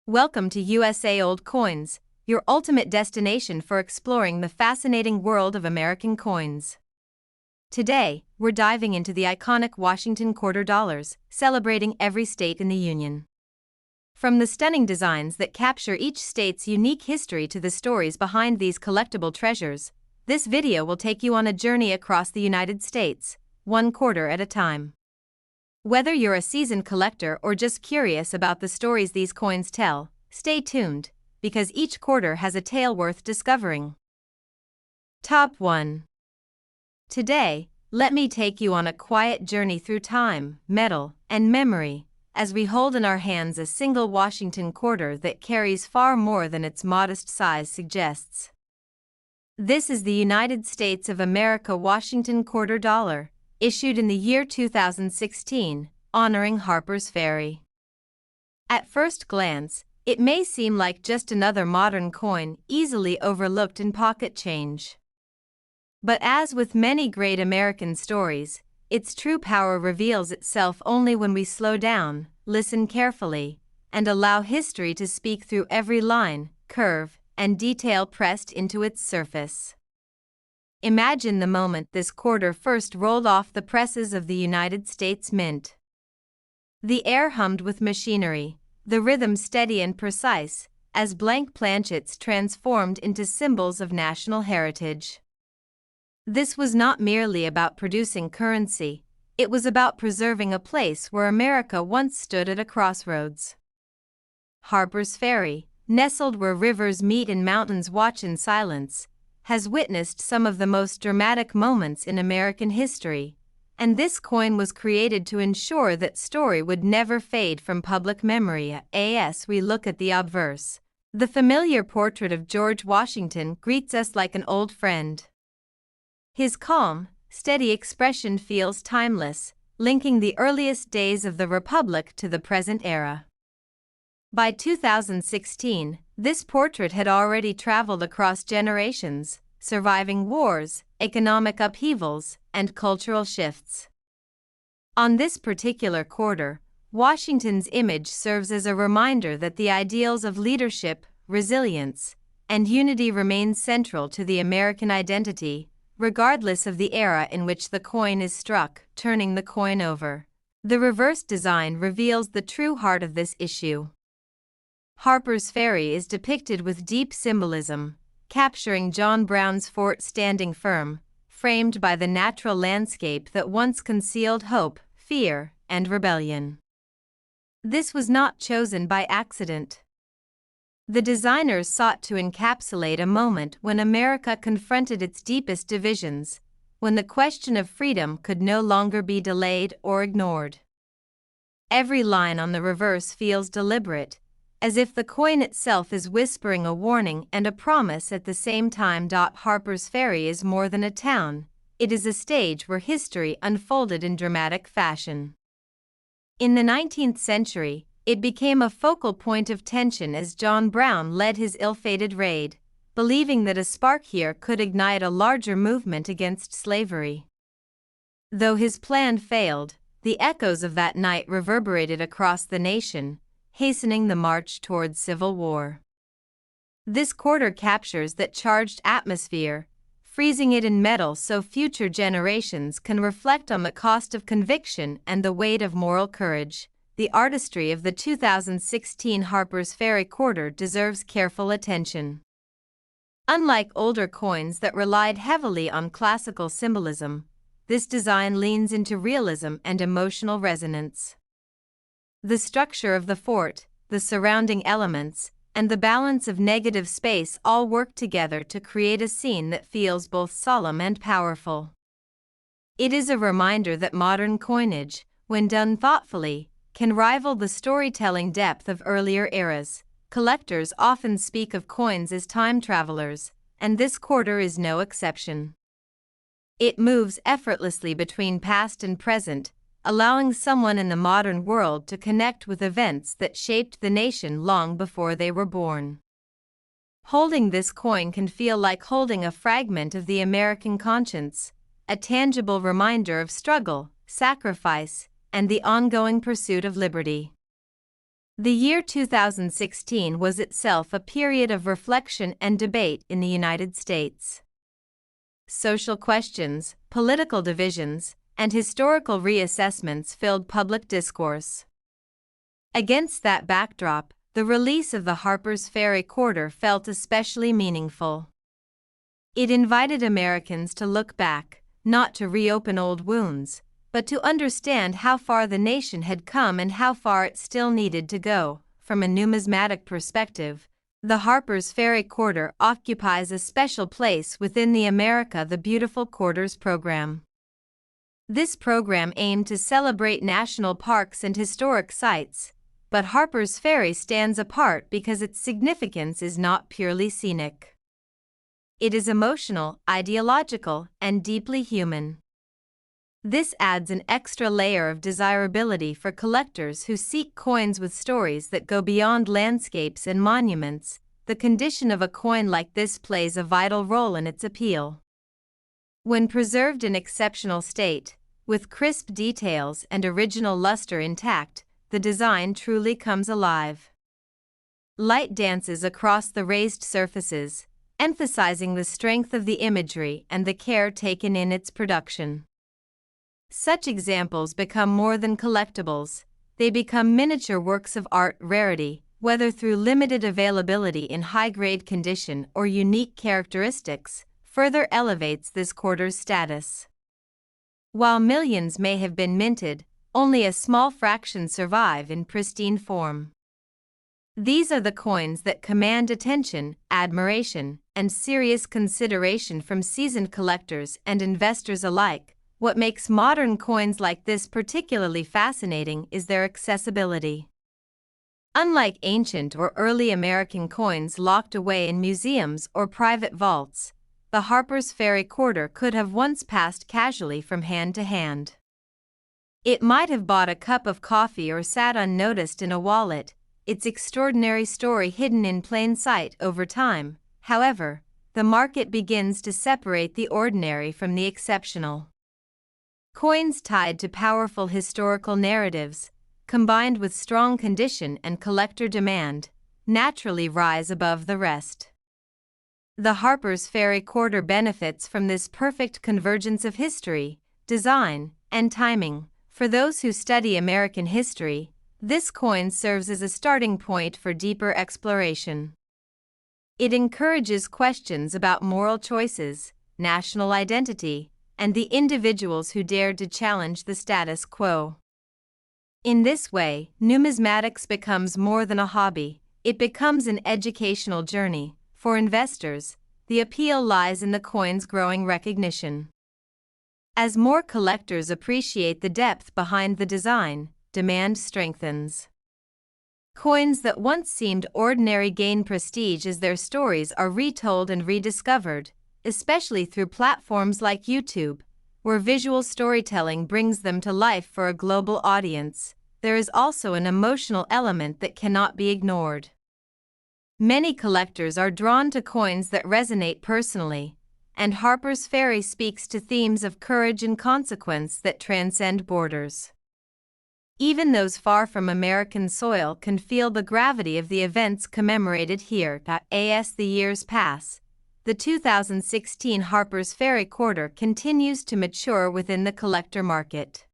Welcome to USA Old Coins, your ultimate destination for exploring the fascinating world of American coins. Today, we're diving into the iconic Washington quarter dollars, celebrating every state in the Union. From the stunning designs that capture each state's unique history to the stories behind these collectible treasures, this video will take you on a journey across the United States, one quarter at a time. Whether you're a seasoned collector or just curious about the stories these coins tell, stay tuned, because each quarter has a tale worth discovering. Top 1. Today, let me take you on a quiet journey through time, metal, and memory, as we hold in our hands a single Washington quarter that carries far more than its modest size suggests. This is the United States of America Washington quarter dollar, issued in the year 2016, honoring Harper's Ferry. At first glance, it may seem like just another modern coin easily overlooked in pocket change. But as with many great American stories, its true power reveals itself only when we slow down, listen carefully, and allow history to speak through every line, curve, and detail pressed into its surface. Imagine the moment this quarter first rolled off the presses of the United States Mint. The air hummed with machinery, the rhythm steady and precise, as blank planchets transformed into symbols of national heritage. This was not merely about producing currency, it was about preserving a place where America once stood at a crossroads. Harper's Ferry, nestled where rivers meet and mountains watch in silence, has witnessed some of the most dramatic moments in American history, and this coin was created to ensure that story would never fade from public memory. As we look at the obverse, the familiar portrait of George Washington greets us like an old friend. His calm, steady expression feels timeless, linking the earliest days of the Republic to the present era. By 2016, this portrait had already traveled across generations, surviving wars, economic upheavals, and cultural shifts. On this particular quarter, Washington's image serves as a reminder that the ideals of leadership, resilience, and unity remain central to the American identity, regardless of the era in which the coin is struck. Turning the coin over, the reverse design reveals the true heart of this issue. Harper's Ferry is depicted with deep symbolism, capturing John Brown's fort standing firm, framed by the natural landscape that once concealed hope, fear, and rebellion. This was not chosen by accident. The designers sought to encapsulate a moment when America confronted its deepest divisions, when the question of freedom could no longer be delayed or ignored. Every line on the reverse feels deliberate, as if the coin itself is whispering a warning and a promise at the same time. Harper's Ferry is more than a town, it is a stage where history unfolded in dramatic fashion. In the 19th century, it became a focal point of tension as John Brown led his ill-fated raid, believing that a spark here could ignite a larger movement against slavery. Though his plan failed, the echoes of that night reverberated across the nation, hastening the march towards civil war. This quarter captures that charged atmosphere, freezing it in metal so future generations can reflect on the cost of conviction and the weight of moral courage. The artistry of the 2016 Harper's Ferry quarter deserves careful attention. Unlike older coins that relied heavily on classical symbolism, this design leans into realism and emotional resonance. The structure of the fort, the surrounding elements, and the balance of negative space all work together to create a scene that feels both solemn and powerful. It is a reminder that modern coinage, when done thoughtfully, can rival the storytelling depth of earlier eras. Collectors often speak of coins as time travelers, and this quarter is no exception. It moves effortlessly between past and present, allowing someone in the modern world to connect with events that shaped the nation long before they were born. Holding this coin can feel like holding a fragment of the American conscience, a tangible reminder of struggle, sacrifice, and the ongoing pursuit of liberty. The year 2016 was itself a period of reflection and debate in the United States. Social questions, political divisions, and historical reassessments filled public discourse. Against that backdrop, the release of the Harper's Ferry Quarter felt especially meaningful. It invited Americans to look back, not to reopen old wounds, but to understand how far the nation had come and how far it still needed to go. From a numismatic perspective, the Harper's Ferry Quarter occupies a special place within the America the Beautiful Quarters program. This program aimed to celebrate national parks and historic sites, but Harper's Ferry stands apart because its significance is not purely scenic. It is emotional, ideological, and deeply human. This adds an extra layer of desirability for collectors who seek coins with stories that go beyond landscapes and monuments. The condition of a coin like this plays a vital role in its appeal. When preserved in exceptional state, with crisp details and original luster intact, the design truly comes alive. Light dances across the raised surfaces, emphasizing the strength of the imagery and the care taken in its production. Such examples become more than collectibles, they become miniature works of art. Rarity, whether through limited availability in high-grade condition or unique characteristics, further elevates this quarter's status. While millions may have been minted, only a small fraction survive in pristine form. These are the coins that command attention, admiration, and serious consideration from seasoned collectors and investors alike. What makes modern coins like this particularly fascinating is their accessibility. Unlike ancient or early American coins locked away in museums or private vaults, the Harper's Ferry Quarter could have once passed casually from hand to hand. It might have bought a cup of coffee or sat unnoticed in a wallet, its extraordinary story hidden in plain sight. Over time, however, the market begins to separate the ordinary from the exceptional. Coins tied to powerful historical narratives, combined with strong condition and collector demand, naturally rise above the rest. The Harper's Ferry Quarter benefits from this perfect convergence of history, design, and timing. For those who study American history, this coin serves as a starting point for deeper exploration. It encourages questions about moral choices, national identity, and the individuals who dared to challenge the status quo. In this way, numismatics becomes more than a hobby, it becomes an educational journey. For investors, the appeal lies in the coin's growing recognition. As more collectors appreciate the depth behind the design, demand strengthens. Coins that once seemed ordinary gain prestige as their stories are retold and rediscovered, especially through platforms like YouTube, where visual storytelling brings them to life for a global audience. There is also an emotional element that cannot be ignored. Many collectors are drawn to coins that resonate personally, and Harper's Ferry speaks to themes of courage and consequence that transcend borders. Even those far from American soil can feel the gravity of the events commemorated here. As the years pass, the 2016 Harper's Ferry Quarter continues to mature within the collector market.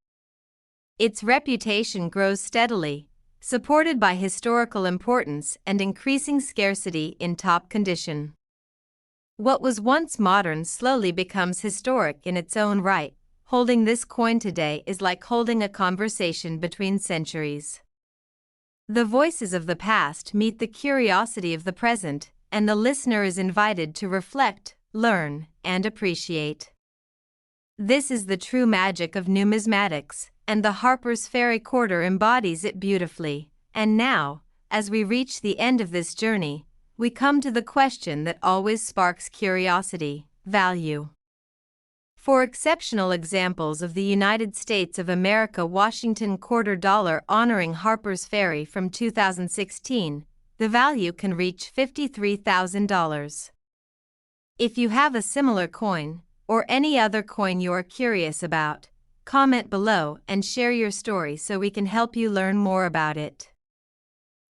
Its reputation grows steadily, supported by historical importance and increasing scarcity in top condition. What was once modern slowly becomes historic in its own right. Holding this coin today is like holding a conversation between centuries. The voices of the past meet the curiosity of the present, and the listener is invited to reflect, learn, and appreciate. This is the true magic of numismatics, and the Harper's Ferry Quarter embodies it beautifully. And now, as we reach the end of this journey, we come to the question that always sparks curiosity: value. For exceptional examples of the United States of America Washington quarter dollar honoring Harper's Ferry from 2016, the value can reach $53,000. If you have a similar coin, or any other coin you're curious about, comment below and share your story so we can help you learn more about it.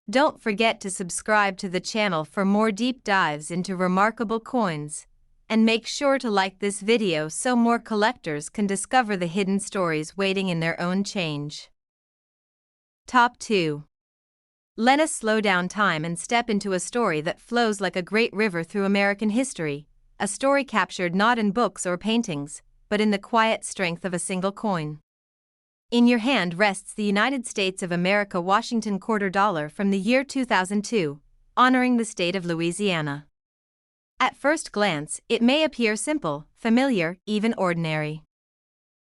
Don't forget to subscribe to the channel for more deep dives into remarkable coins. And make sure to like this video so more collectors can discover the hidden stories waiting in their own change. Top 2. Let us slow down time and step into a story that flows like a great river through American history, a story captured not in books or paintings, but in the quiet strength of a single coin. In your hand rests the United States of America Washington quarter dollar from the year 2002, honoring the state of Louisiana. At first glance, it may appear simple, familiar, even ordinary.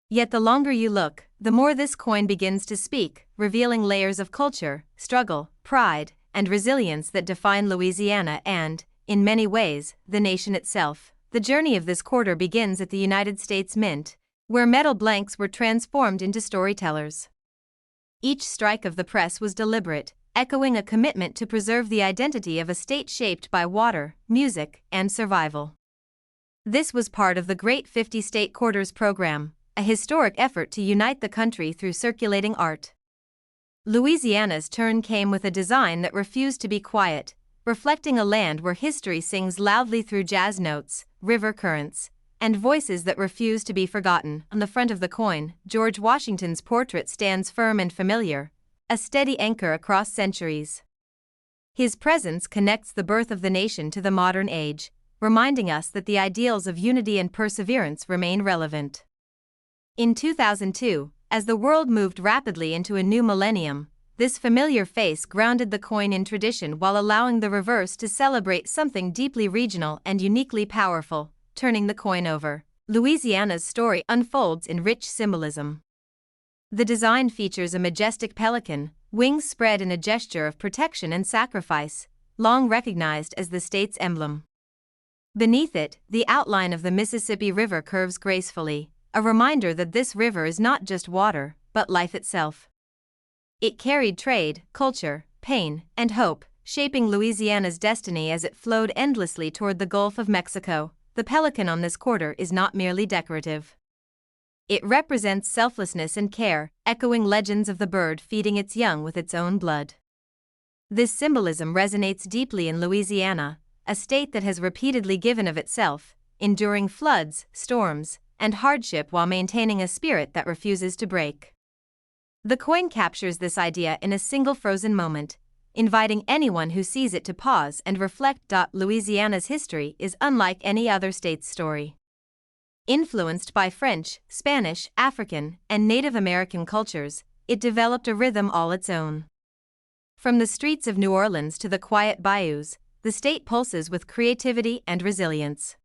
Yet the longer you look, the more this coin begins to speak, revealing layers of culture, struggle, pride, and resilience that define Louisiana and, in many ways, the nation itself. The journey of this quarter begins at the United States Mint, where metal blanks were transformed into storytellers. Each strike of the press was deliberate, echoing a commitment to preserve the identity of a state shaped by water, music, and survival. This was part of the Great 50 State Quarters program, a historic effort to unite the country through circulating art. Louisiana's turn came with a design that refused to be quiet, reflecting a land where history sings loudly through jazz notes, river currents, and voices that refuse to be forgotten. On the front of the coin, George Washington's portrait stands firm and familiar, a steady anchor across centuries. His presence connects the birth of the nation to the modern age, reminding us that the ideals of unity and perseverance remain relevant. In 2002, as the world moved rapidly into a new millennium, this familiar face grounded the coin in tradition while allowing the reverse to celebrate something deeply regional and uniquely powerful. Turning the coin over, Louisiana's story unfolds in rich symbolism. The design features a majestic pelican, wings spread in a gesture of protection and sacrifice, long recognized as the state's emblem. Beneath it, the outline of the Mississippi River curves gracefully, a reminder that this river is not just water, but life itself. It carried trade, culture, pain, and hope, shaping Louisiana's destiny as it flowed endlessly toward the Gulf of Mexico. The pelican on this quarter is not merely decorative. It represents selflessness and care, echoing legends of the bird feeding its young with its own blood. This symbolism resonates deeply in Louisiana, a state that has repeatedly given of itself, enduring floods, storms, and hardship while maintaining a spirit that refuses to break. The coin captures this idea in a single frozen moment, inviting anyone who sees it to pause and reflect. Louisiana's history is unlike any other state's story. Influenced by French, Spanish, African, and Native American cultures, it developed a rhythm all its own. From the streets of New Orleans to the quiet bayous, the state pulses with creativity and resilience.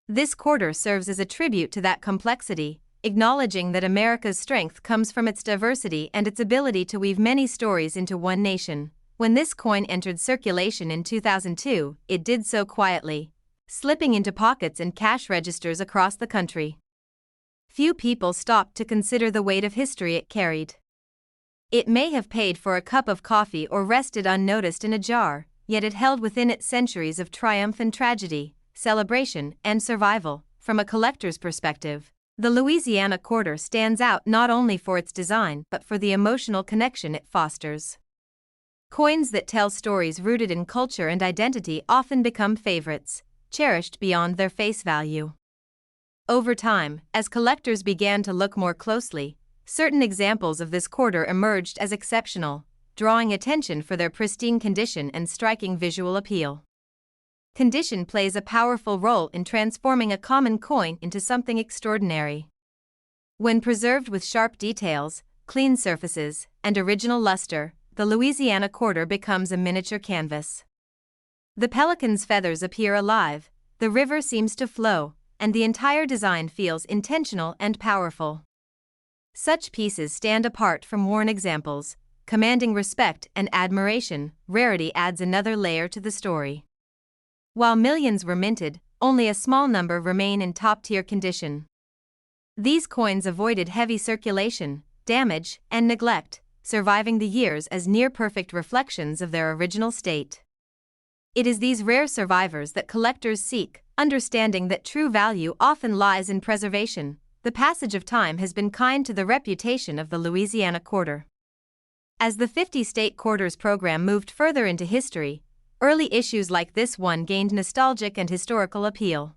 This quarter serves as a tribute to that complexity, acknowledging that America's strength comes from its diversity and its ability to weave many stories into one nation. When this coin entered circulation in 2002, it did so quietly, slipping into pockets and cash registers across the country. Few people stopped to consider the weight of history it carried. It may have paid for a cup of coffee or rested unnoticed in a jar, yet it held within it centuries of triumph and tragedy, celebration and survival. From a collector's perspective, the Louisiana quarter stands out not only for its design but for the emotional connection it fosters. Coins that tell stories rooted in culture and identity often become favorites, cherished beyond their face value. Over time, as collectors began to look more closely, certain examples of this quarter emerged as exceptional, drawing attention for their pristine condition and striking visual appeal. Condition plays a powerful role in transforming a common coin into something extraordinary. When preserved with sharp details, clean surfaces, and original luster, the Louisiana quarter becomes a miniature canvas. The pelican's feathers appear alive, the river seems to flow, and the entire design feels intentional and powerful. Such pieces stand apart from worn examples, commanding respect and admiration. Rarity adds another layer to the story. While millions were minted, only a small number remain in top-tier condition. These coins avoided heavy circulation, damage, and neglect, surviving the years as near-perfect reflections of their original state. It is these rare survivors that collectors seek, understanding that true value often lies in preservation. The passage of time has been kind to the reputation of the Louisiana quarter. As the 50-state quarters program moved further into history, early issues like this one gained nostalgic and historical appeal.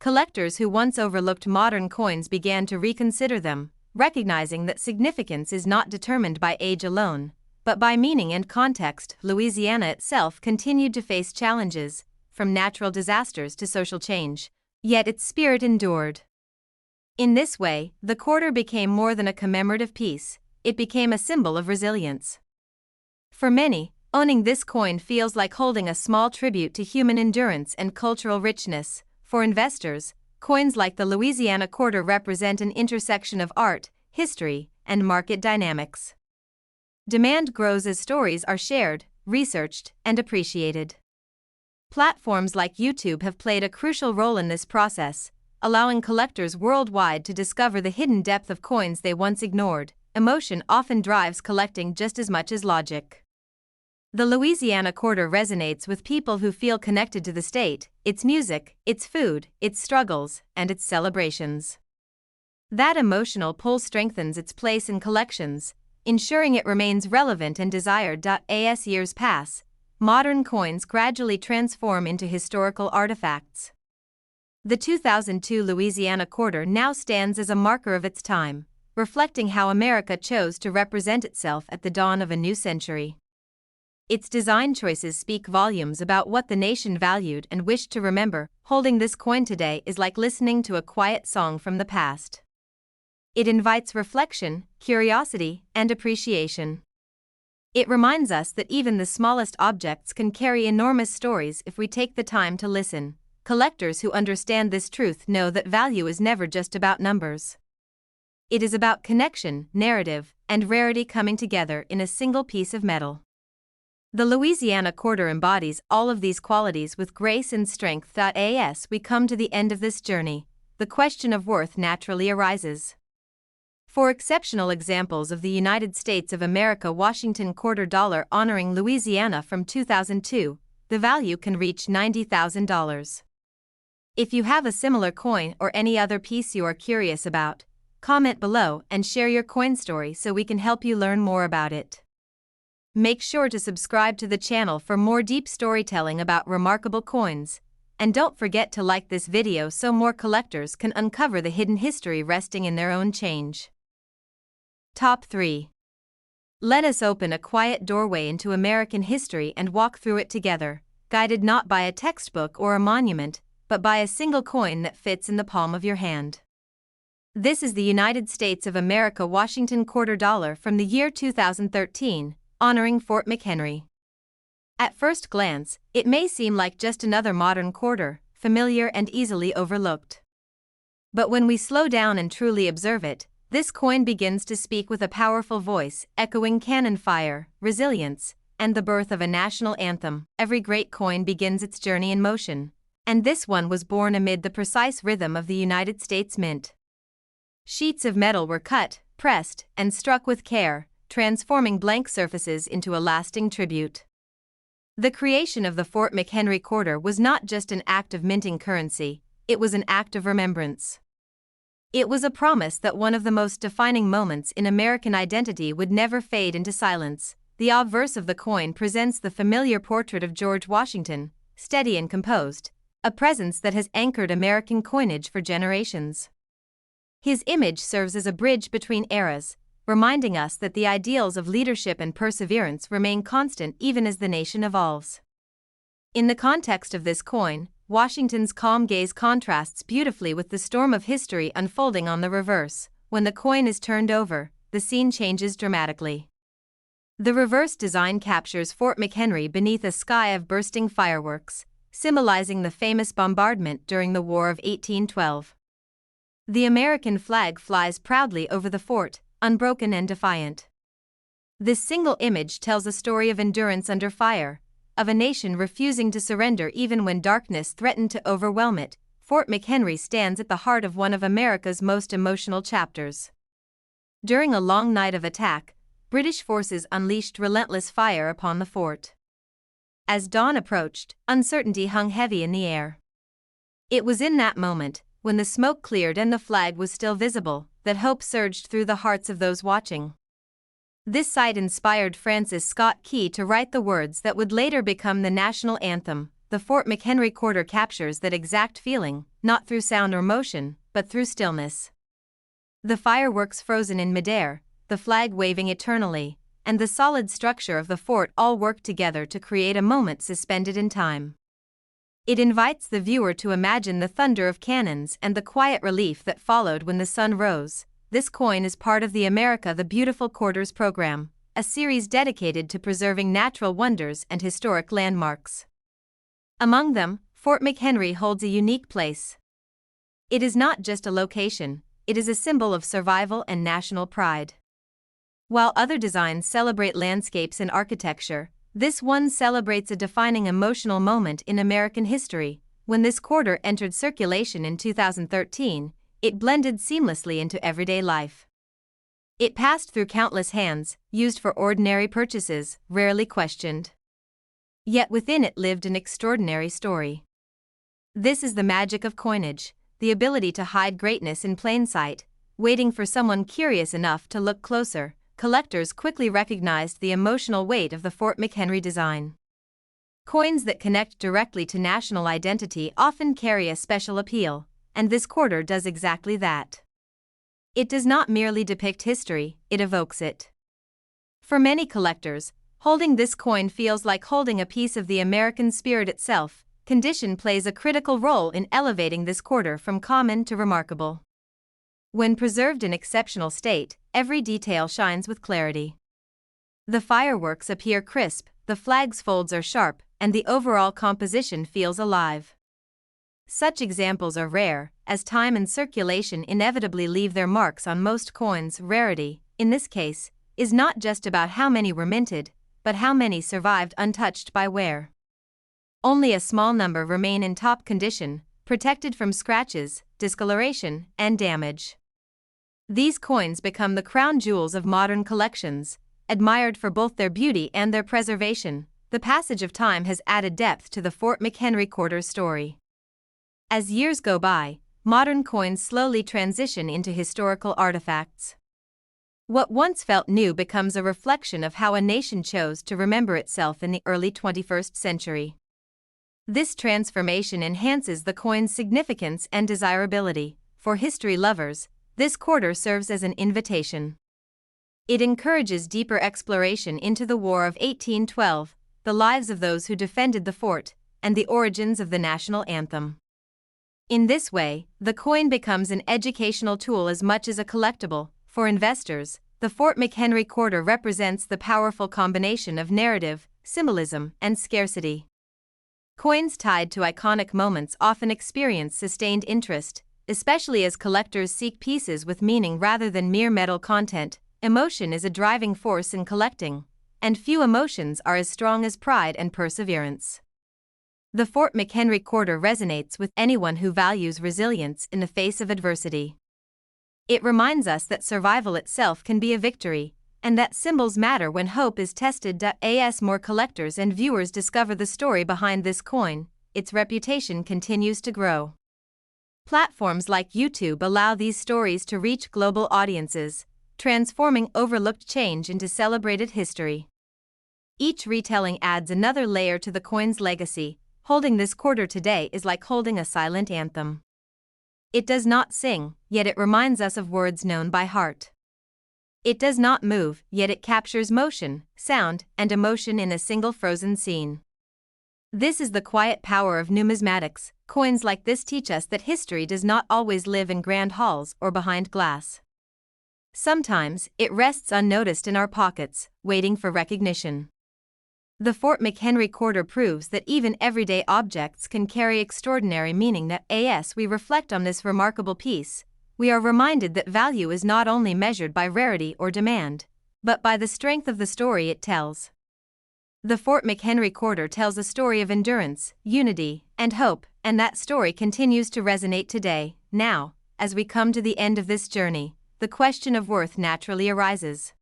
Collectors who once overlooked modern coins began to reconsider them, recognizing that significance is not determined by age alone, but by meaning and context. Louisiana itself continued to face challenges, from natural disasters to social change, yet its spirit endured. In this way, the quarter became more than a commemorative piece, it became a symbol of resilience. For many, owning this coin feels like holding a small tribute to human endurance and cultural richness. For investors, coins like the Louisiana quarter represent an intersection of art, history, and market dynamics. Demand grows as stories are shared, researched, and appreciated. Platforms like YouTube have played a crucial role in this process, allowing collectors worldwide to discover the hidden depth of coins they once ignored. Emotion often drives collecting just as much as logic. The Louisiana quarter resonates with people who feel connected to the state, its music, its food, its struggles, and its celebrations. That emotional pull strengthens its place in collections, ensuring it remains relevant and desired. As years pass, modern coins gradually transform into historical artifacts. The 2002 Louisiana quarter now stands as a marker of its time, reflecting how America chose to represent itself at the dawn of a new century. Its design choices speak volumes about what the nation valued and wished to remember. Holding this coin today is like listening to a quiet song from the past. It invites reflection, curiosity, and appreciation. It reminds us that even the smallest objects can carry enormous stories if we take the time to listen. Collectors who understand this truth know that value is never just about numbers. It is about connection, narrative, and rarity coming together in a single piece of metal. The Louisiana quarter embodies all of these qualities with grace and strength. As we come to the end of this journey, the question of worth naturally arises. For exceptional examples of the United States of America Washington quarter dollar honoring Louisiana from 2002, the value can reach $90,000. If you have a similar coin or any other piece you are curious about, comment below and share your coin story so we can help you learn more about it. Make sure to subscribe to the channel for more deep storytelling about remarkable coins, and don't forget to like this video so more collectors can uncover the hidden history resting in their own change. Top 3. Let us open a quiet doorway into American history and walk through it together, guided not by a textbook or a monument, but by a single coin that fits in the palm of your hand. This is the United States of America Washington quarter dollar from the year 2013, honoring Fort McHenry. At first glance, it may seem like just another modern quarter, familiar and easily overlooked. But when we slow down and truly observe it, this coin begins to speak with a powerful voice, echoing cannon fire, resilience, and the birth of a national anthem. Every great coin begins its journey in motion, and this one was born amid the precise rhythm of the United States Mint. Sheets of metal were cut, pressed, and struck with care, transforming blank surfaces into a lasting tribute. The creation of the Fort McHenry quarter was not just an act of minting currency, it was an act of remembrance. It was a promise that one of the most defining moments in American identity would never fade into silence. The obverse of the coin presents the familiar portrait of George Washington, steady and composed, a presence that has anchored American coinage for generations. His image serves as a bridge between eras, reminding us that the ideals of leadership and perseverance remain constant even as the nation evolves. In the context of this coin, Washington's calm gaze contrasts beautifully with the storm of history unfolding on the reverse. When the coin is turned over, the scene changes dramatically. The reverse design captures Fort McHenry beneath a sky of bursting fireworks, symbolizing the famous bombardment during the War of 1812. The American flag flies proudly over the fort, unbroken and defiant. This single image tells a story of endurance under fire, of a nation refusing to surrender even when darkness threatened to overwhelm it. Fort McHenry stands at the heart of one of America's most emotional chapters. During a long night of attack, British forces unleashed relentless fire upon the fort. As dawn approached, uncertainty hung heavy in the air. It was in that moment, when the smoke cleared and the flag was still visible, that hope surged through the hearts of those watching. This site inspired Francis Scott Key to write the words that would later become the national anthem. The Fort McHenry quarter captures that exact feeling, not through sound or motion, but through stillness. The fireworks frozen in midair, the flag waving eternally, and the solid structure of the fort all work together to create a moment suspended in time. It invites the viewer to imagine the thunder of cannons and the quiet relief that followed when the sun rose. This coin is part of the America the Beautiful Quarters program, a series dedicated to preserving natural wonders and historic landmarks. Among them, Fort McHenry holds a unique place. It is not just a location, it is a symbol of survival and national pride. While other designs celebrate landscapes and architecture, this one celebrates a defining emotional moment in American history. When this quarter entered circulation in 2013, it blended seamlessly into everyday life. It passed through countless hands, used for ordinary purchases, rarely questioned. Yet within it lived an extraordinary story. This is the magic of coinage, the ability to hide greatness in plain sight, waiting for someone curious enough to look closer. Collectors quickly recognized the emotional weight of the Fort McHenry design. Coins that connect directly to national identity often carry a special appeal, and this quarter does exactly that. It does not merely depict history, it evokes it. For many collectors, holding this coin feels like holding a piece of the American spirit itself. Condition plays a critical role in elevating this quarter from common to remarkable. When preserved in exceptional state, every detail shines with clarity. The fireworks appear crisp, the flag's folds are sharp, and the overall composition feels alive. Such examples are rare, as time and circulation inevitably leave their marks on most coins. Rarity, in this case, is not just about how many were minted, but how many survived untouched by wear. Only a small number remain in top condition, protected from scratches, discoloration, and damage. These coins become the crown jewels of modern collections, admired for both their beauty and their preservation. The passage of time has added depth to the Fort McHenry quarter's story. As years go by, modern coins slowly transition into historical artifacts. What once felt new becomes a reflection of how a nation chose to remember itself in the early 21st century. This transformation enhances the coin's significance and desirability. For history lovers, this quarter serves as an invitation. It encourages deeper exploration into the War of 1812, the lives of those who defended the fort, and the origins of the national anthem. In this way, the coin becomes an educational tool as much as a collectible. For investors, the Fort McHenry quarter represents the powerful combination of narrative, symbolism, and scarcity. Coins tied to iconic moments often experience sustained interest, especially as collectors seek pieces with meaning rather than mere metal content. Emotion is a driving force in collecting, and few emotions are as strong as pride and perseverance. The Fort McHenry quarter resonates with anyone who values resilience in the face of adversity. It reminds us that survival itself can be a victory, and that symbols matter when hope is tested. As more collectors and viewers discover the story behind this coin, its reputation continues to grow. Platforms like YouTube allow these stories to reach global audiences, transforming overlooked change into celebrated history. Each retelling adds another layer to the coin's legacy. Holding this quarter today is like holding a silent anthem. It does not sing, yet it reminds us of words known by heart. It does not move, yet it captures motion, sound, and emotion in a single frozen scene. This is the quiet power of numismatics. Coins like this teach us that history does not always live in grand halls or behind glass. Sometimes, it rests unnoticed in our pockets, waiting for recognition. The Fort McHenry quarter proves that even everyday objects can carry extraordinary meaning. As we reflect on this remarkable piece, we are reminded that value is not only measured by rarity or demand, but by the strength of the story it tells. The Fort McHenry quarter tells a story of endurance, unity, and hope, and that story continues to resonate today. Now, as we come to the end of this journey, the question of worth naturally arises.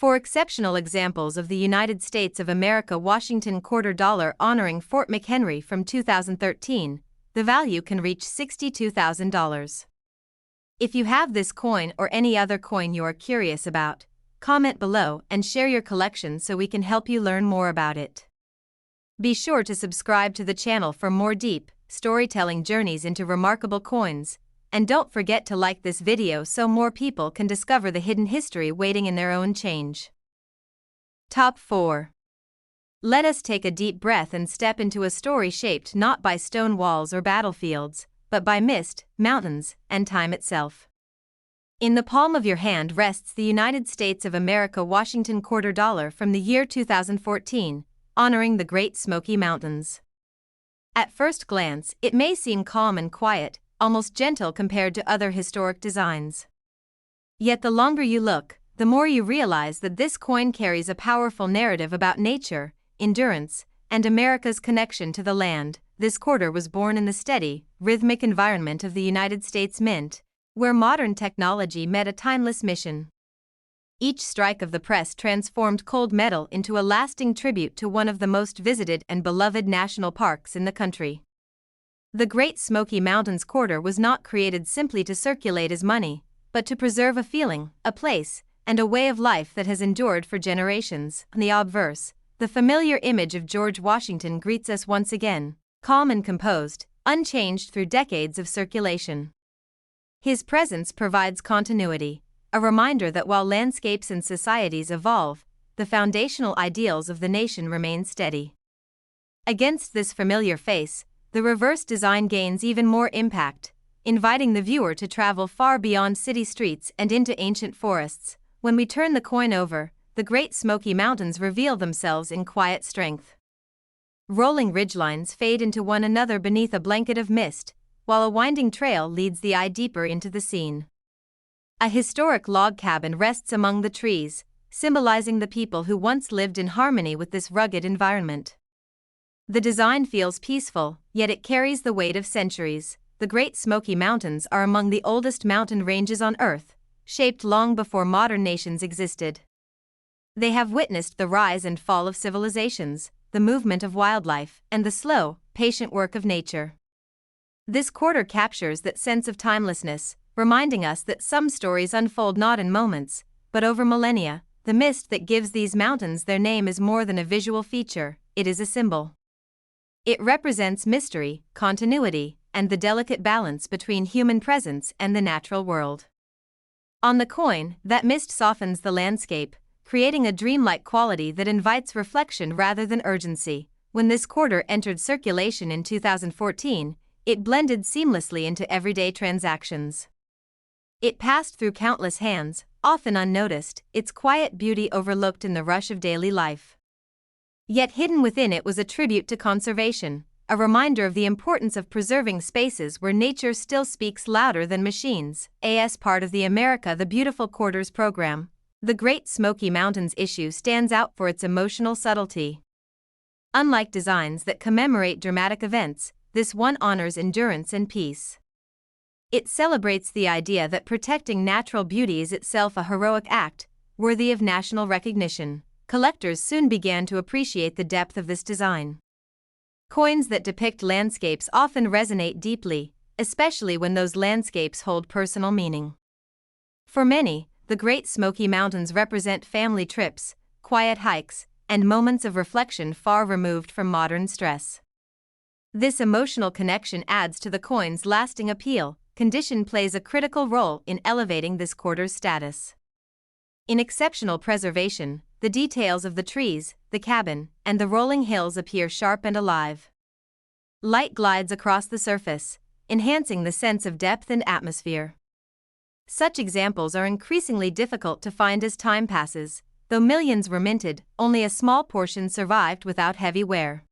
For exceptional examples of the United States of America Washington quarter dollar honoring Fort McHenry from 2013, the value can reach $62,000. If you have this coin or any other coin you are curious about, comment below and share your collection so we can help you learn more about it. Be sure to subscribe to the channel for more deep, storytelling journeys into remarkable coins, and don't forget to like this video so more people can discover the hidden history waiting in their own change. Top 4. Let us take a deep breath and step into a story shaped not by stone walls or battlefields, but by mist, mountains, and time itself. In the palm of your hand rests the United States of America Washington quarter dollar from the year 2014, honoring the Great Smoky Mountains. At first glance, it may seem calm and quiet, almost gentle compared to other historic designs. Yet the longer you look, the more you realize that this coin carries a powerful narrative about nature, endurance, and America's connection to the land. This quarter was born in the steady, rhythmic environment of the United States Mint, where modern technology met a timeless mission. Each strike of the press transformed cold metal into a lasting tribute to one of the most visited and beloved national parks in the country. The Great Smoky Mountains quarter was not created simply to circulate as money, but to preserve a feeling, a place, and a way of life that has endured for generations. In the obverse, the familiar image of George Washington greets us once again, calm and composed, unchanged through decades of circulation. His presence provides continuity, a reminder that while landscapes and societies evolve, the foundational ideals of the nation remain steady. Against this familiar face, the reverse design gains even more impact, inviting the viewer to travel far beyond city streets and into ancient forests. When we turn the coin over, the Great Smoky Mountains reveal themselves in quiet strength. Rolling ridgelines fade into one another beneath a blanket of mist, while a winding trail leads the eye deeper into the scene. A historic log cabin rests among the trees, symbolizing the people who once lived in harmony with this rugged environment. The design feels peaceful, yet it carries the weight of centuries. The Great Smoky Mountains are among the oldest mountain ranges on Earth, shaped long before modern nations existed. They have witnessed the rise and fall of civilizations, the movement of wildlife, and the slow, patient work of nature. This quarter captures that sense of timelessness, reminding us that some stories unfold not in moments, but over millennia. The mist that gives these mountains their name is more than a visual feature, it is a symbol. It represents mystery, continuity, and the delicate balance between human presence and the natural world. On the coin, that mist softens the landscape, creating a dreamlike quality that invites reflection rather than urgency. When this quarter entered circulation in 2014, it blended seamlessly into everyday transactions. It passed through countless hands, often unnoticed, its quiet beauty overlooked in the rush of daily life. Yet hidden within it was a tribute to conservation, a reminder of the importance of preserving spaces where nature still speaks louder than machines. As part of the America the Beautiful Quarters program, the Great Smoky Mountains issue stands out for its emotional subtlety. Unlike designs that commemorate dramatic events, this one honors endurance and peace. It celebrates the idea that protecting natural beauty is itself a heroic act, worthy of national recognition. Collectors soon began to appreciate the depth of this design. Coins that depict landscapes often resonate deeply, especially when those landscapes hold personal meaning. For many, the Great Smoky Mountains represent family trips, quiet hikes, and moments of reflection far removed from modern stress. This emotional connection adds to the coin's lasting appeal. Condition plays a critical role in elevating this quarter's status. In exceptional preservation, the details of the trees, the cabin, and the rolling hills appear sharp and alive. Light glides across the surface, enhancing the sense of depth and atmosphere. Such examples are increasingly difficult to find as time passes. Though millions were minted, only a small portion survived without heavy wear.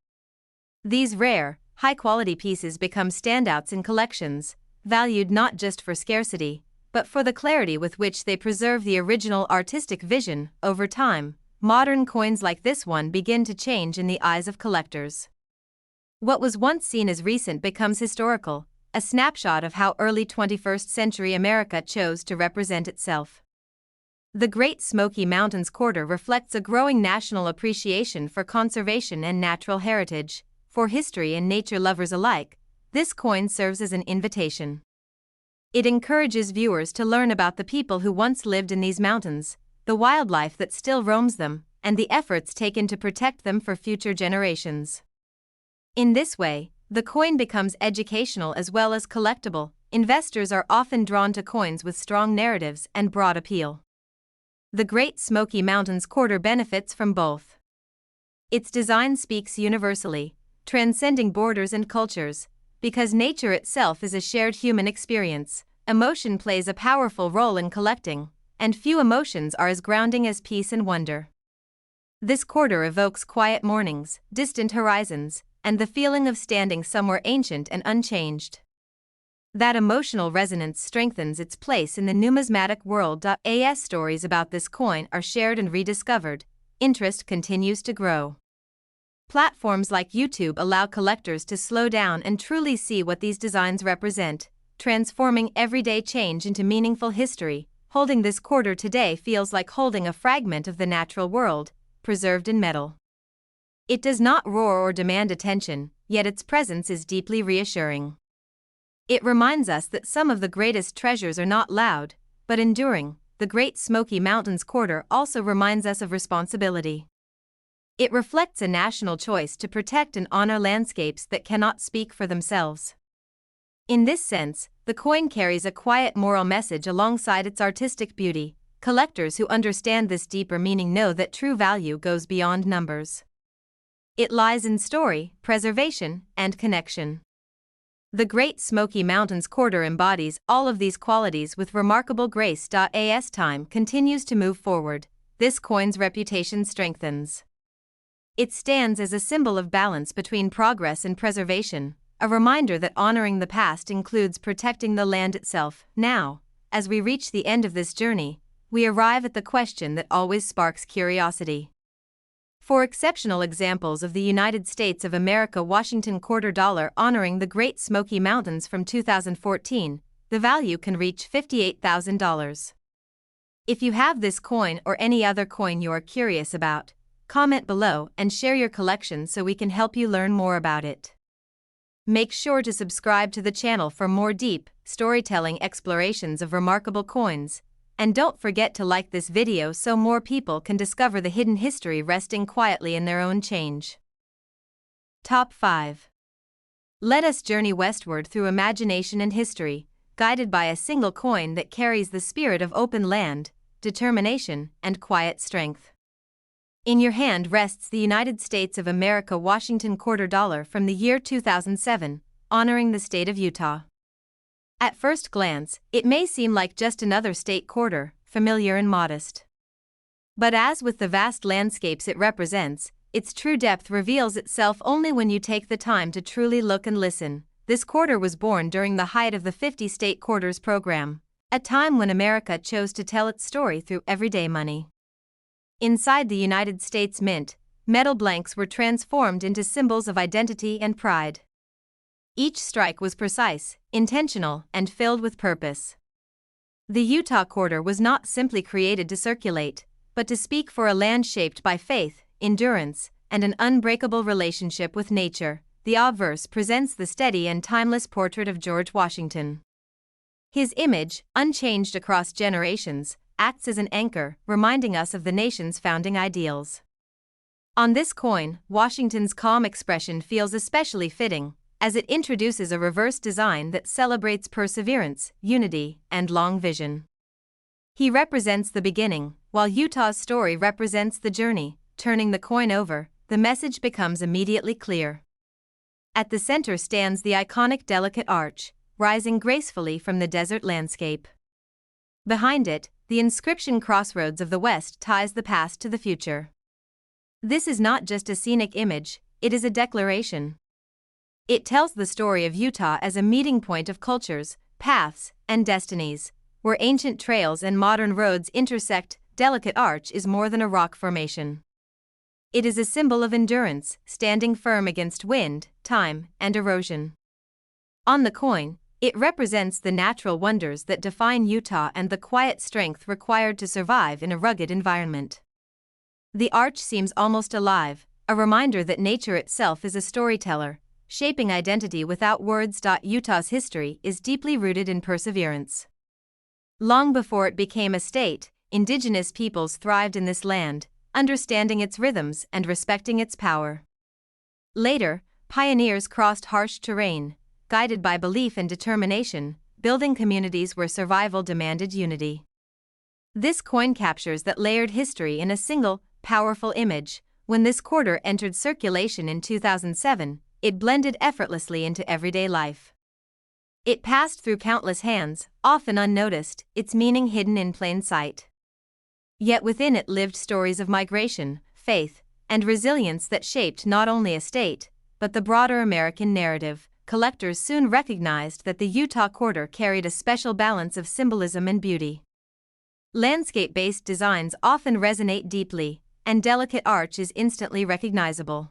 These rare, high-quality pieces become standouts in collections, valued not just for scarcity, but for the clarity with which they preserve the original artistic vision. Over time, modern coins like this one begin to change in the eyes of collectors. What was once seen as recent becomes historical, a snapshot of how early 21st century America chose to represent itself. The Great Smoky Mountains quarter reflects a growing national appreciation for conservation and natural heritage. For history and nature lovers alike, this coin serves as an invitation. It encourages viewers to learn about the people who once lived in these mountains, the wildlife that still roams them, and the efforts taken to protect them for future generations. In this way, the coin becomes educational as well as collectible. Investors are often drawn to coins with strong narratives and broad appeal. The Great Smoky Mountains quarter benefits from both. Its design speaks universally, transcending borders and cultures. Because nature itself is a shared human experience, emotion plays a powerful role in collecting, and few emotions are as grounding as peace and wonder. This quarter evokes quiet mornings, distant horizons, and the feeling of standing somewhere ancient and unchanged. That emotional resonance strengthens its place in the numismatic world. As stories about this coin are shared and rediscovered, interest continues to grow. Platforms like YouTube allow collectors to slow down and truly see what these designs represent, transforming everyday change into meaningful history. Holding this quarter today feels like holding a fragment of the natural world, preserved in metal. It does not roar or demand attention, yet its presence is deeply reassuring. It reminds us that some of the greatest treasures are not loud, but enduring. The Great Smoky Mountains quarter also reminds us of responsibility. It reflects a national choice to protect and honor landscapes that cannot speak for themselves. In this sense, the coin carries a quiet moral message alongside its artistic beauty. Collectors who understand this deeper meaning know that true value goes beyond numbers. It lies in story, preservation, and connection. The Great Smoky Mountains quarter embodies all of these qualities with remarkable grace. As time continues to move forward, this coin's reputation strengthens. It stands as a symbol of balance between progress and preservation, a reminder that honoring the past includes protecting the land itself. Now, as we reach the end of this journey, we arrive at the question that always sparks curiosity. For exceptional examples of the United States of America Washington quarter dollar honoring the Great Smoky Mountains from 2014, the value can reach $58,000. If you have this coin or any other coin you are curious about, comment below and share your collection so we can help you learn more about it. Make sure to subscribe to the channel for more deep, storytelling explorations of remarkable coins, and don't forget to like this video so more people can discover the hidden history resting quietly in their own change. Top 5. Let us journey westward through imagination and history, guided by a single coin that carries the spirit of open land, determination, and quiet strength. In your hand rests the United States of America Washington quarter dollar from the year 2007, honoring the state of Utah. At first glance, it may seem like just another state quarter, familiar and modest. But as with the vast landscapes it represents, its true depth reveals itself only when you take the time to truly look and listen. This quarter was born during the height of the 50 State Quarters program, a time when America chose to tell its story through everyday money. Inside the United States Mint, metal blanks were transformed into symbols of identity and pride. Each strike was precise, intentional, and filled with purpose. The Utah quarter was not simply created to circulate, but to speak for a land shaped by faith, endurance, and an unbreakable relationship with nature. The obverse presents the steady and timeless portrait of George Washington. His image, unchanged across generations, acts as an anchor, reminding us of the nation's founding ideals. On this coin, Washington's calm expression feels especially fitting, as it introduces a reverse design that celebrates perseverance, unity, and long vision. He represents the beginning, while Utah's story represents the journey. Turning the coin over, the message becomes immediately clear. At the center stands the iconic delicate arch, rising gracefully from the desert landscape. Behind it, the inscription "Crossroads of the West" ties the past to the future. This is not just a scenic image, it is a declaration. It tells the story of Utah as a meeting point of cultures, paths, and destinies, where ancient trails and modern roads intersect. Delicate arch is more than a rock formation. It is a symbol of endurance, standing firm against wind, time, and erosion. On the coin, it represents the natural wonders that define Utah and the quiet strength required to survive in a rugged environment. The arch seems almost alive, a reminder that nature itself is a storyteller, shaping identity without words. Utah's history is deeply rooted in perseverance. Long before it became a state, indigenous peoples thrived in this land, understanding its rhythms and respecting its power. Later, pioneers crossed harsh terrain, guided by belief and determination, building communities where survival demanded unity. This coin captures that layered history in a single, powerful image. When this quarter entered circulation in 2007, it blended effortlessly into everyday life. It passed through countless hands, often unnoticed, its meaning hidden in plain sight. Yet within it lived stories of migration, faith, and resilience that shaped not only a state, but the broader American narrative. Collectors soon recognized that the Utah quarter carried a special balance of symbolism and beauty. Landscape-based designs often resonate deeply, and delicate arch is instantly recognizable.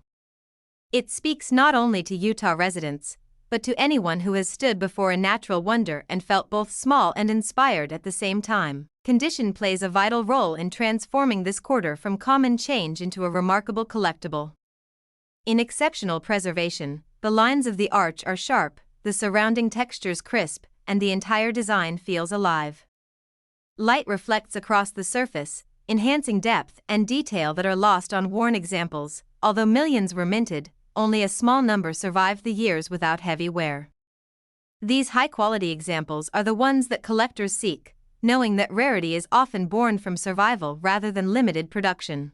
It speaks not only to Utah residents, but to anyone who has stood before a natural wonder and felt both small and inspired at the same time. Condition plays a vital role in transforming this quarter from common change into a remarkable collectible. In exceptional preservation, the lines of the arch are sharp, the surrounding textures crisp, and the entire design feels alive. Light reflects across the surface, enhancing depth and detail that are lost on worn examples. Although millions were minted, only a small number survived the years without heavy wear. These high-quality examples are the ones that collectors seek, knowing that rarity is often born from survival rather than limited production.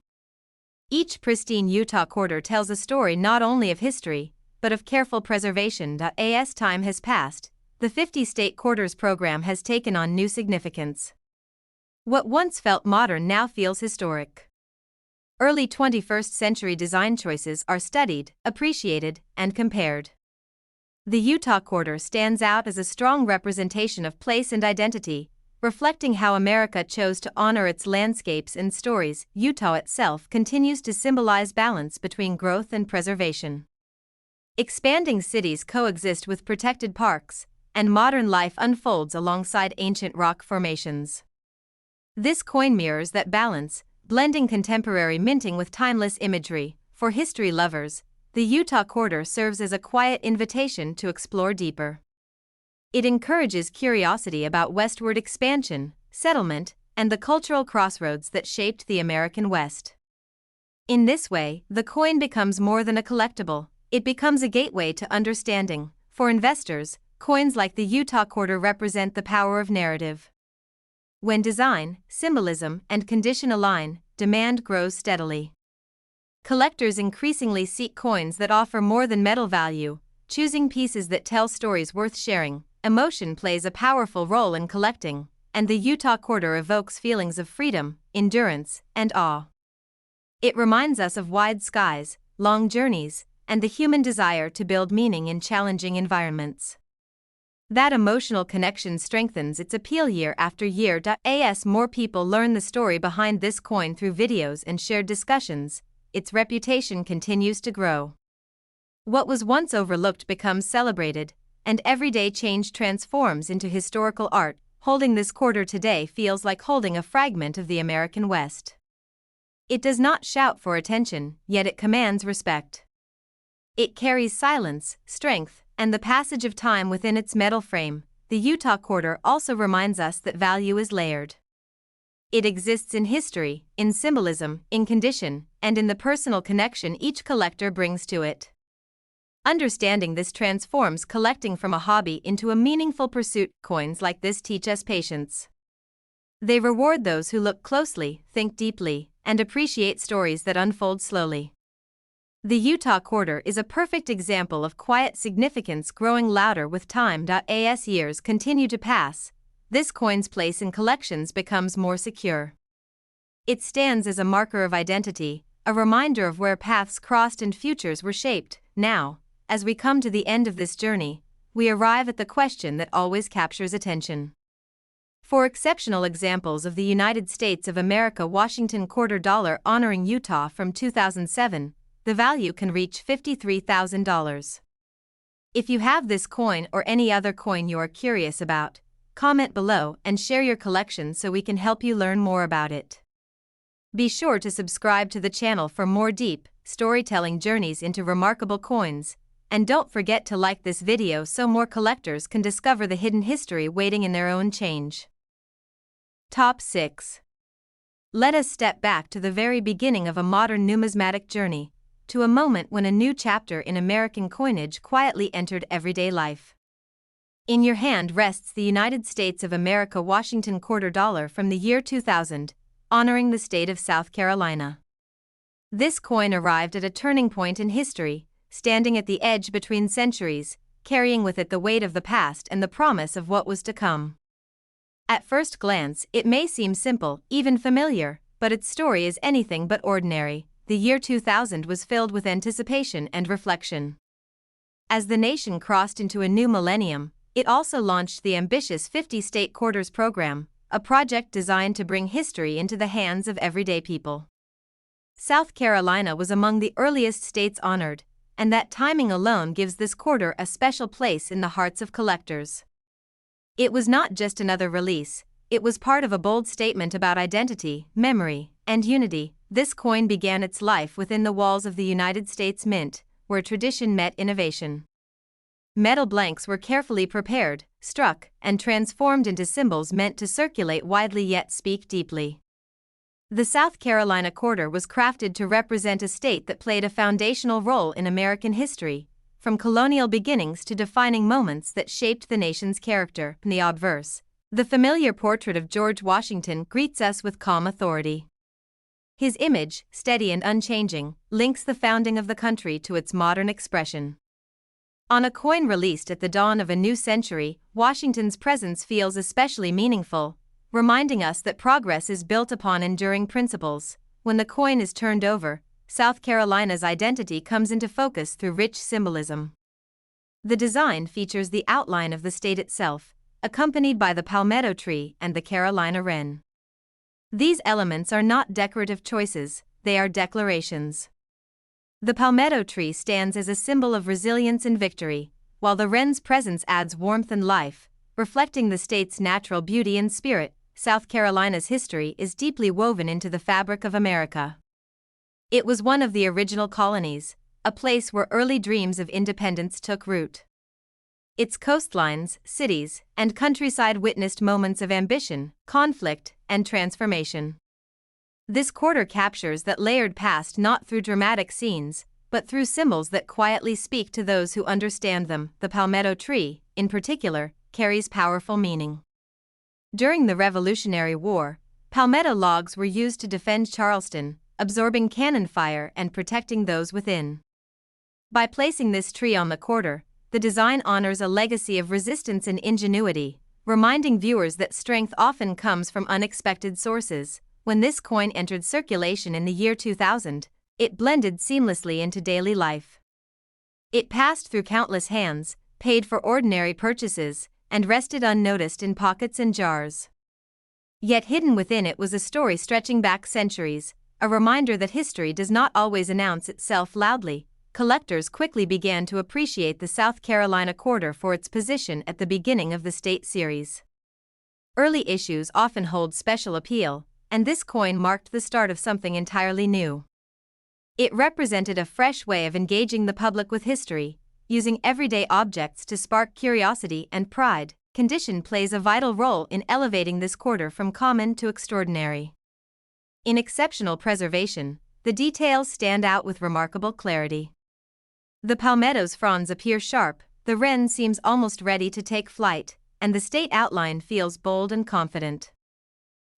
Each pristine Utah quarter tells a story not only of history, but of careful preservation. As time has passed, the 50-state quarters program has taken on new significance. What once felt modern now feels historic. Early 21st century design choices are studied, appreciated, and compared. The Utah quarter stands out as a strong representation of place and identity, reflecting how America chose to honor its landscapes and stories. Utah itself continues to symbolize balance between growth and preservation. Expanding cities coexist with protected parks, and modern life unfolds alongside ancient rock formations. This coin mirrors that balance, blending contemporary minting with timeless imagery. For history lovers, the Utah quarter serves as a quiet invitation to explore deeper. It encourages curiosity about westward expansion, settlement, and the cultural crossroads that shaped the American West. In this way, the coin becomes more than a collectible, it becomes a gateway to understanding. For investors, coins like the Utah quarter represent the power of narrative. When design, symbolism, and condition align, demand grows steadily. Collectors increasingly seek coins that offer more than metal value, choosing pieces that tell stories worth sharing. Emotion plays a powerful role in collecting, and the Utah quarter evokes feelings of freedom, endurance, and awe. It reminds us of wide skies, long journeys, and the human desire to build meaning in challenging environments. That emotional connection strengthens its appeal year after year. As more people learn the story behind this coin through videos and shared discussions, its reputation continues to grow. What was once overlooked becomes celebrated, and everyday change transforms into historical art. Holding this quarter today feels like holding a fragment of the American West. It does not shout for attention, yet it commands respect. It carries silence, strength, and the passage of time within its metal frame. The Utah quarter also reminds us that value is layered. It exists in history, in symbolism, in condition, and in the personal connection each collector brings to it. Understanding this transforms collecting from a hobby into a meaningful pursuit. Coins like this teach us patience. They reward those who look closely, think deeply, and appreciate stories that unfold slowly. The Utah quarter is a perfect example of quiet significance growing louder with time. As years continue to pass, this coin's place in collections becomes more secure. It stands as a marker of identity, a reminder of where paths crossed and futures were shaped. Now, as we come to the end of this journey, we arrive at the question that always captures attention. For exceptional examples of the United States of America Washington quarter dollar honoring Utah from 2007, the value can reach $53,000. If you have this coin or any other coin you're curious about, comment below and share your collection so we can help you learn more about it. Be sure to subscribe to the channel for more deep, storytelling journeys into remarkable coins, and don't forget to like this video so more collectors can discover the hidden history waiting in their own change. Top 6. let us step back to the very beginning of a modern numismatic journey, to a moment when a new chapter in American coinage quietly entered everyday life. In your hand rests the United States of America Washington quarter dollar from the year 2000, honoring the state of South Carolina. This coin arrived at a turning point in history, standing at the edge between centuries, carrying with it the weight of the past and the promise of what was to come. At first glance, it may seem simple, even familiar, but its story is anything but ordinary. The year 2000 was filled with anticipation and reflection. As the nation crossed into a new millennium, it also launched the ambitious 50-state quarters program, a project designed to bring history into the hands of everyday people. South Carolina was among the earliest states honored, and that timing alone gives this quarter a special place in the hearts of collectors. It was not just another release, it was part of a bold statement about identity, memory, and unity. This coin began its life within the walls of the United States Mint, where tradition met innovation. Metal blanks were carefully prepared, struck, and transformed into symbols meant to circulate widely yet speak deeply. The South Carolina quarter was crafted to represent a state that played a foundational role in American history, from colonial beginnings to defining moments that shaped the nation's character. In the obverse, the familiar portrait of George Washington greets us with calm authority. His image, steady and unchanging, links the founding of the country to its modern expression. On a coin released at the dawn of a new century, Washington's presence feels especially meaningful, reminding us that progress is built upon enduring principles. When the coin is turned over, South Carolina's identity comes into focus through rich symbolism. The design features the outline of the state itself, accompanied by the palmetto tree and the Carolina wren. These elements are not decorative choices, they are declarations. The palmetto tree stands as a symbol of resilience and victory, while the wren's presence adds warmth and life, reflecting the state's natural beauty and spirit. South Carolina's history is deeply woven into the fabric of America. It was one of the original colonies, a place where early dreams of independence took root. Its coastlines, cities, and countryside witnessed moments of ambition, conflict, and transformation. This quarter captures that layered past not through dramatic scenes, but through symbols that quietly speak to those who understand them. The palmetto tree, in particular, carries powerful meaning. During the Revolutionary War, palmetto logs were used to defend Charleston, absorbing cannon fire and protecting those within. By placing this tree on the quarter, the design honors a legacy of resistance and ingenuity, reminding viewers that strength often comes from unexpected sources. When this coin entered circulation in the year 2000, it blended seamlessly into daily life. It passed through countless hands, paid for ordinary purchases, and rested unnoticed in pockets and jars. Yet hidden within it was a story stretching back centuries, a reminder that history does not always announce itself loudly. Collectors quickly began to appreciate the South Carolina quarter for its position at the beginning of the state series. Early issues often hold special appeal, and this coin marked the start of something entirely new. It represented a fresh way of engaging the public with history, using everyday objects to spark curiosity and pride. Condition plays a vital role in elevating this quarter from common to extraordinary. In exceptional preservation, the details stand out with remarkable clarity. The palmetto's fronds appear sharp, the wren seems almost ready to take flight, and the state outline feels bold and confident.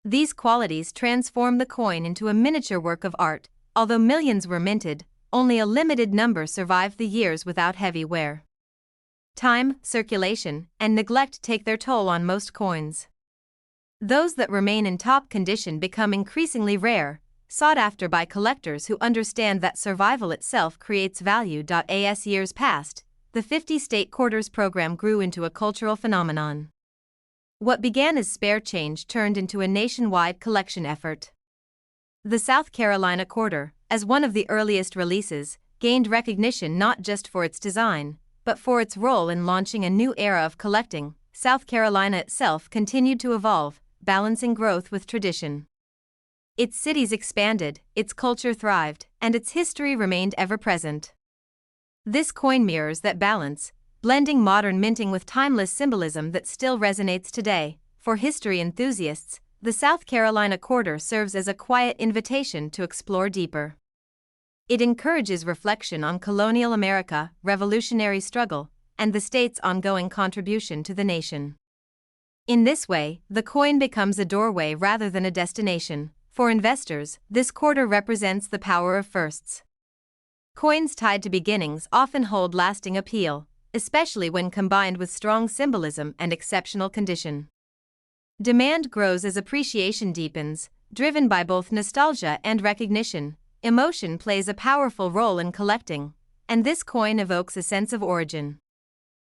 These qualities transform the coin into a miniature work of art. Although millions were minted, only a limited number survived the years without heavy wear. Time, circulation, and neglect take their toll on most coins. Those that remain in top condition become increasingly rare, sought after by collectors who understand that survival itself creates value. As years passed, the 50-state quarters program grew into a cultural phenomenon. What began as spare change turned into a nationwide collection effort. The South Carolina quarter, as one of the earliest releases, gained recognition not just for its design, but for its role in launching a new era of collecting. South Carolina itself continued to evolve, balancing growth with tradition. Its cities expanded, its culture thrived, and its history remained ever-present. This coin mirrors that balance, blending modern minting with timeless symbolism that still resonates today. For history enthusiasts, the South Carolina quarter serves as a quiet invitation to explore deeper. It encourages reflection on colonial America, revolutionary struggle, and the state's ongoing contribution to the nation. In this way, the coin becomes a doorway rather than a destination. For investors, this quarter represents the power of firsts. Coins tied to beginnings often hold lasting appeal, especially when combined with strong symbolism and exceptional condition. Demand grows as appreciation deepens, driven by both nostalgia and recognition. Emotion plays a powerful role in collecting, and this coin evokes a sense of origin.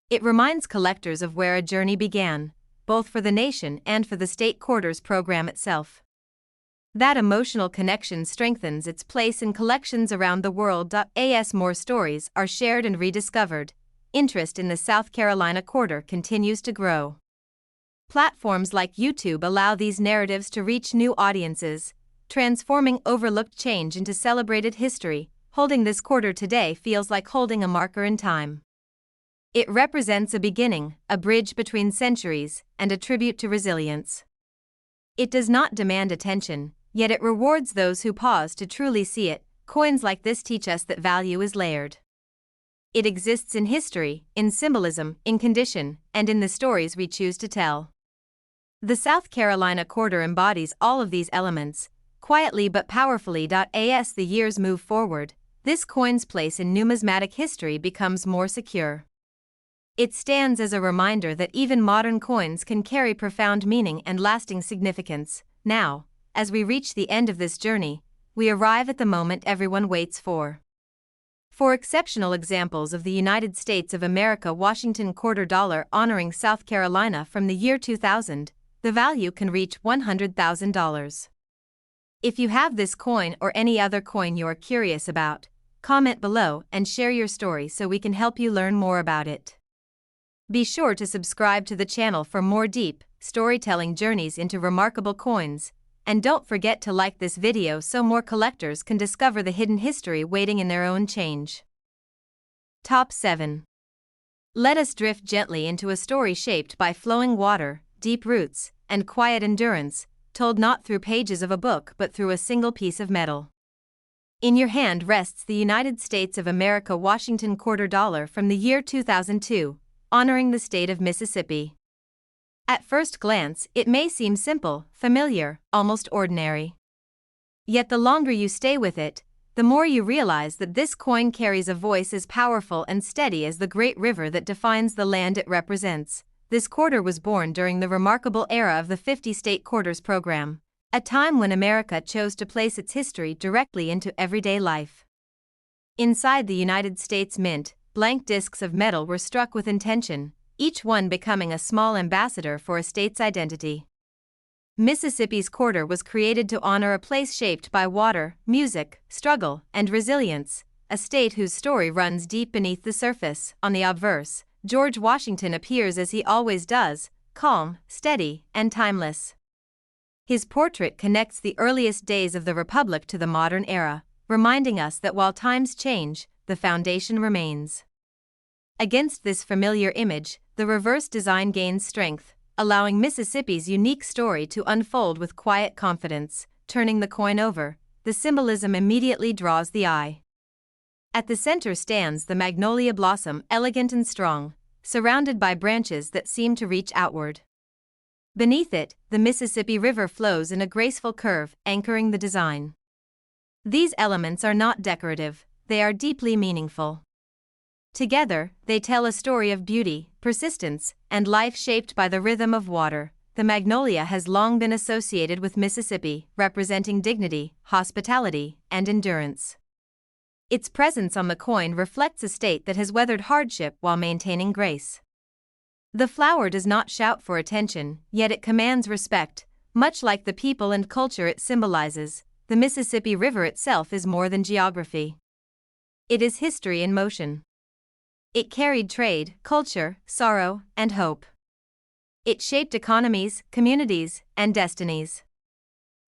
It reminds collectors of where a journey began, both for the nation and for the state quarters program itself. That emotional connection strengthens its place in collections around the world. As more stories are shared and rediscovered, interest in the South Carolina quarter continues to grow. Platforms like YouTube allow these narratives to reach new audiences, transforming overlooked change into celebrated history. Holding this quarter today feels like holding a marker in time. It represents a beginning, a bridge between centuries, and a tribute to resilience. It does not demand attention, yet it rewards those who pause to truly see it. Coins like this teach us that value is layered. It exists in history, in symbolism, in condition, and in the stories we choose to tell. The South Carolina quarter embodies all of these elements, quietly but powerfully. As the years move forward, this coin's place in numismatic history becomes more secure. It stands as a reminder that even modern coins can carry profound meaning and lasting significance. Now, as we reach the end of this journey, we arrive at the moment everyone waits for. For exceptional examples of the United States of America Washington quarter dollar honoring South Carolina from the year 2000, the value can reach $100,000. If you have this coin or any other coin you're curious about, comment below and share your story so we can help you learn more about it. Be sure to subscribe to the channel for more deep, storytelling journeys into remarkable coins, and don't forget to like this video so more collectors can discover the hidden history waiting in their own change. Top 7. Let us drift gently into a story shaped by flowing water, deep roots, and quiet endurance, told not through pages of a book but through a single piece of metal. In your hand rests the United States of America Washington quarter dollar from the year 2002, honoring the state of Mississippi. At first glance, it may seem simple, familiar, almost ordinary. Yet the longer you stay with it, the more you realize that this coin carries a voice as powerful and steady as the great river that defines the land it represents. This quarter was born during the remarkable era of the 50-state quarters program, a time when America chose to place its history directly into everyday life. Inside the United States Mint, blank discs of metal were struck with intention, each one becoming a small ambassador for a state's identity. Mississippi's quarter was created to honor a place shaped by water, music, struggle, and resilience, a state whose story runs deep beneath the surface. On the obverse, George Washington appears as he always does, calm, steady, and timeless. His portrait connects the earliest days of the Republic to the modern era, reminding us that while times change, the foundation remains. Against this familiar image, the reverse design gains strength, allowing Mississippi's unique story to unfold with quiet confidence. Turning the coin over, the symbolism immediately draws the eye. At the center stands the magnolia blossom, elegant and strong, surrounded by branches that seem to reach outward. Beneath it, the Mississippi River flows in a graceful curve, anchoring the design. These elements are not decorative, they are deeply meaningful. Together, they tell a story of beauty, persistence, and life shaped by the rhythm of water. The magnolia has long been associated with Mississippi, representing dignity, hospitality, and endurance. Its presence on the coin reflects a state that has weathered hardship while maintaining grace. The flower does not shout for attention, yet it commands respect, much like the people and culture it symbolizes. The Mississippi River itself is more than geography. It is history in motion. It carried trade, culture, sorrow, and hope. It shaped economies, communities, and destinies.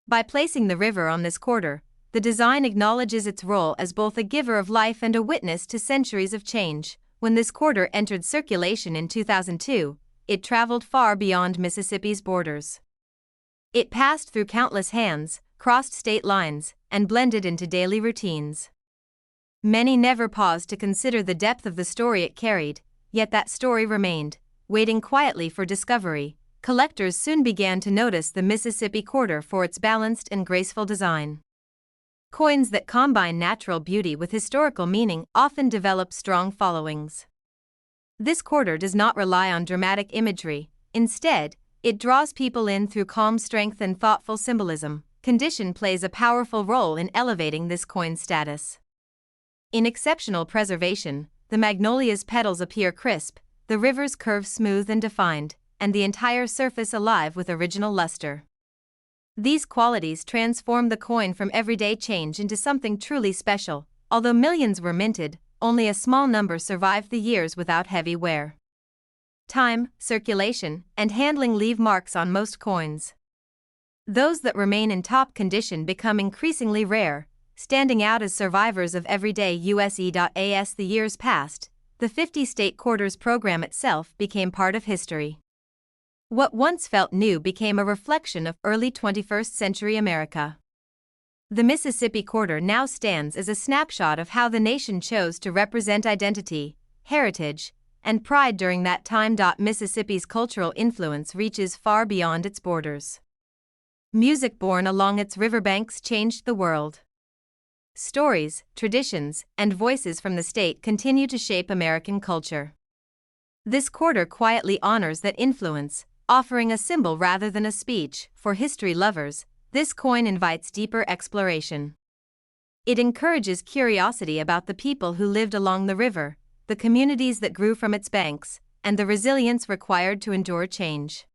By placing the river on this quarter, the design acknowledges its role as both a giver of life and a witness to centuries of change. When this quarter entered circulation in 2002, it traveled far beyond Mississippi's borders. It passed through countless hands, crossed state lines, and blended into daily routines. Many never paused to consider the depth of the story it carried, yet that story remained, waiting quietly for discovery. Collectors soon began to notice the Mississippi quarter for its balanced and graceful design. Coins that combine natural beauty with historical meaning often develop strong followings. This quarter does not rely on dramatic imagery, instead, it draws people in through calm strength and thoughtful symbolism. Condition plays a powerful role in elevating this coin's status. In exceptional preservation, the magnolia's petals appear crisp, the river's curve smooth and defined, and the entire surface alive with original luster. These qualities transform the coin from everyday change into something truly special. Although millions were minted, only a small number survived the years without heavy wear. Time, circulation, and handling leave marks on most coins. Those that remain in top condition become increasingly rare, standing out as survivors of everyday use. The years passed, the 50-state quarters program itself became part of history. What once felt new became a reflection of early 21st century America. The Mississippi quarter now stands as a snapshot of how the nation chose to represent identity, heritage, and pride during that time. Mississippi's cultural influence reaches far beyond its borders. Music born along its riverbanks changed the world. Stories, traditions, and voices from the state continue to shape American culture. This quarter quietly honors that influence, offering a symbol rather than a speech. For history lovers, this coin invites deeper exploration. It encourages curiosity about the people who lived along the river, the communities that grew from its banks, and the resilience required to endure change.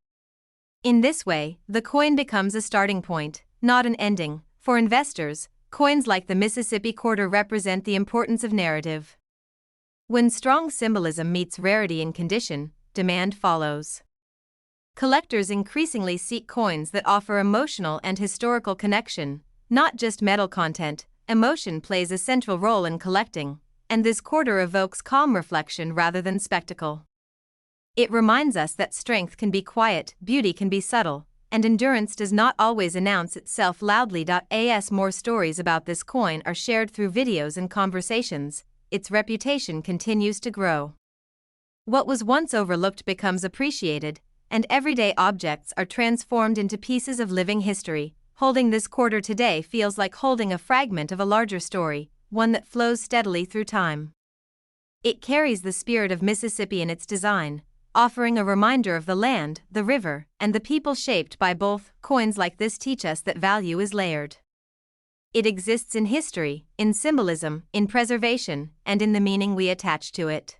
In this way, the coin becomes a starting point, not an ending. For investors, coins like the Mississippi quarter represent the importance of narrative. When strong symbolism meets rarity in condition, demand follows. Collectors increasingly seek coins that offer emotional and historical connection, not just metal content. Emotion plays a central role in collecting, and this quarter evokes calm reflection rather than spectacle. It reminds us that strength can be quiet, beauty can be subtle, and endurance does not always announce itself loudly. As more stories about this coin are shared through videos and conversations, its reputation continues to grow. What was once overlooked becomes appreciated, and everyday objects are transformed into pieces of living history. Holding this quarter today feels like holding a fragment of a larger story, one that flows steadily through time. It carries the spirit of Mississippi in its design, offering a reminder of the land, the river, and the people shaped by both. Coins like this teach us that value is layered. It exists in history, in symbolism, in preservation, and in the meaning we attach to it.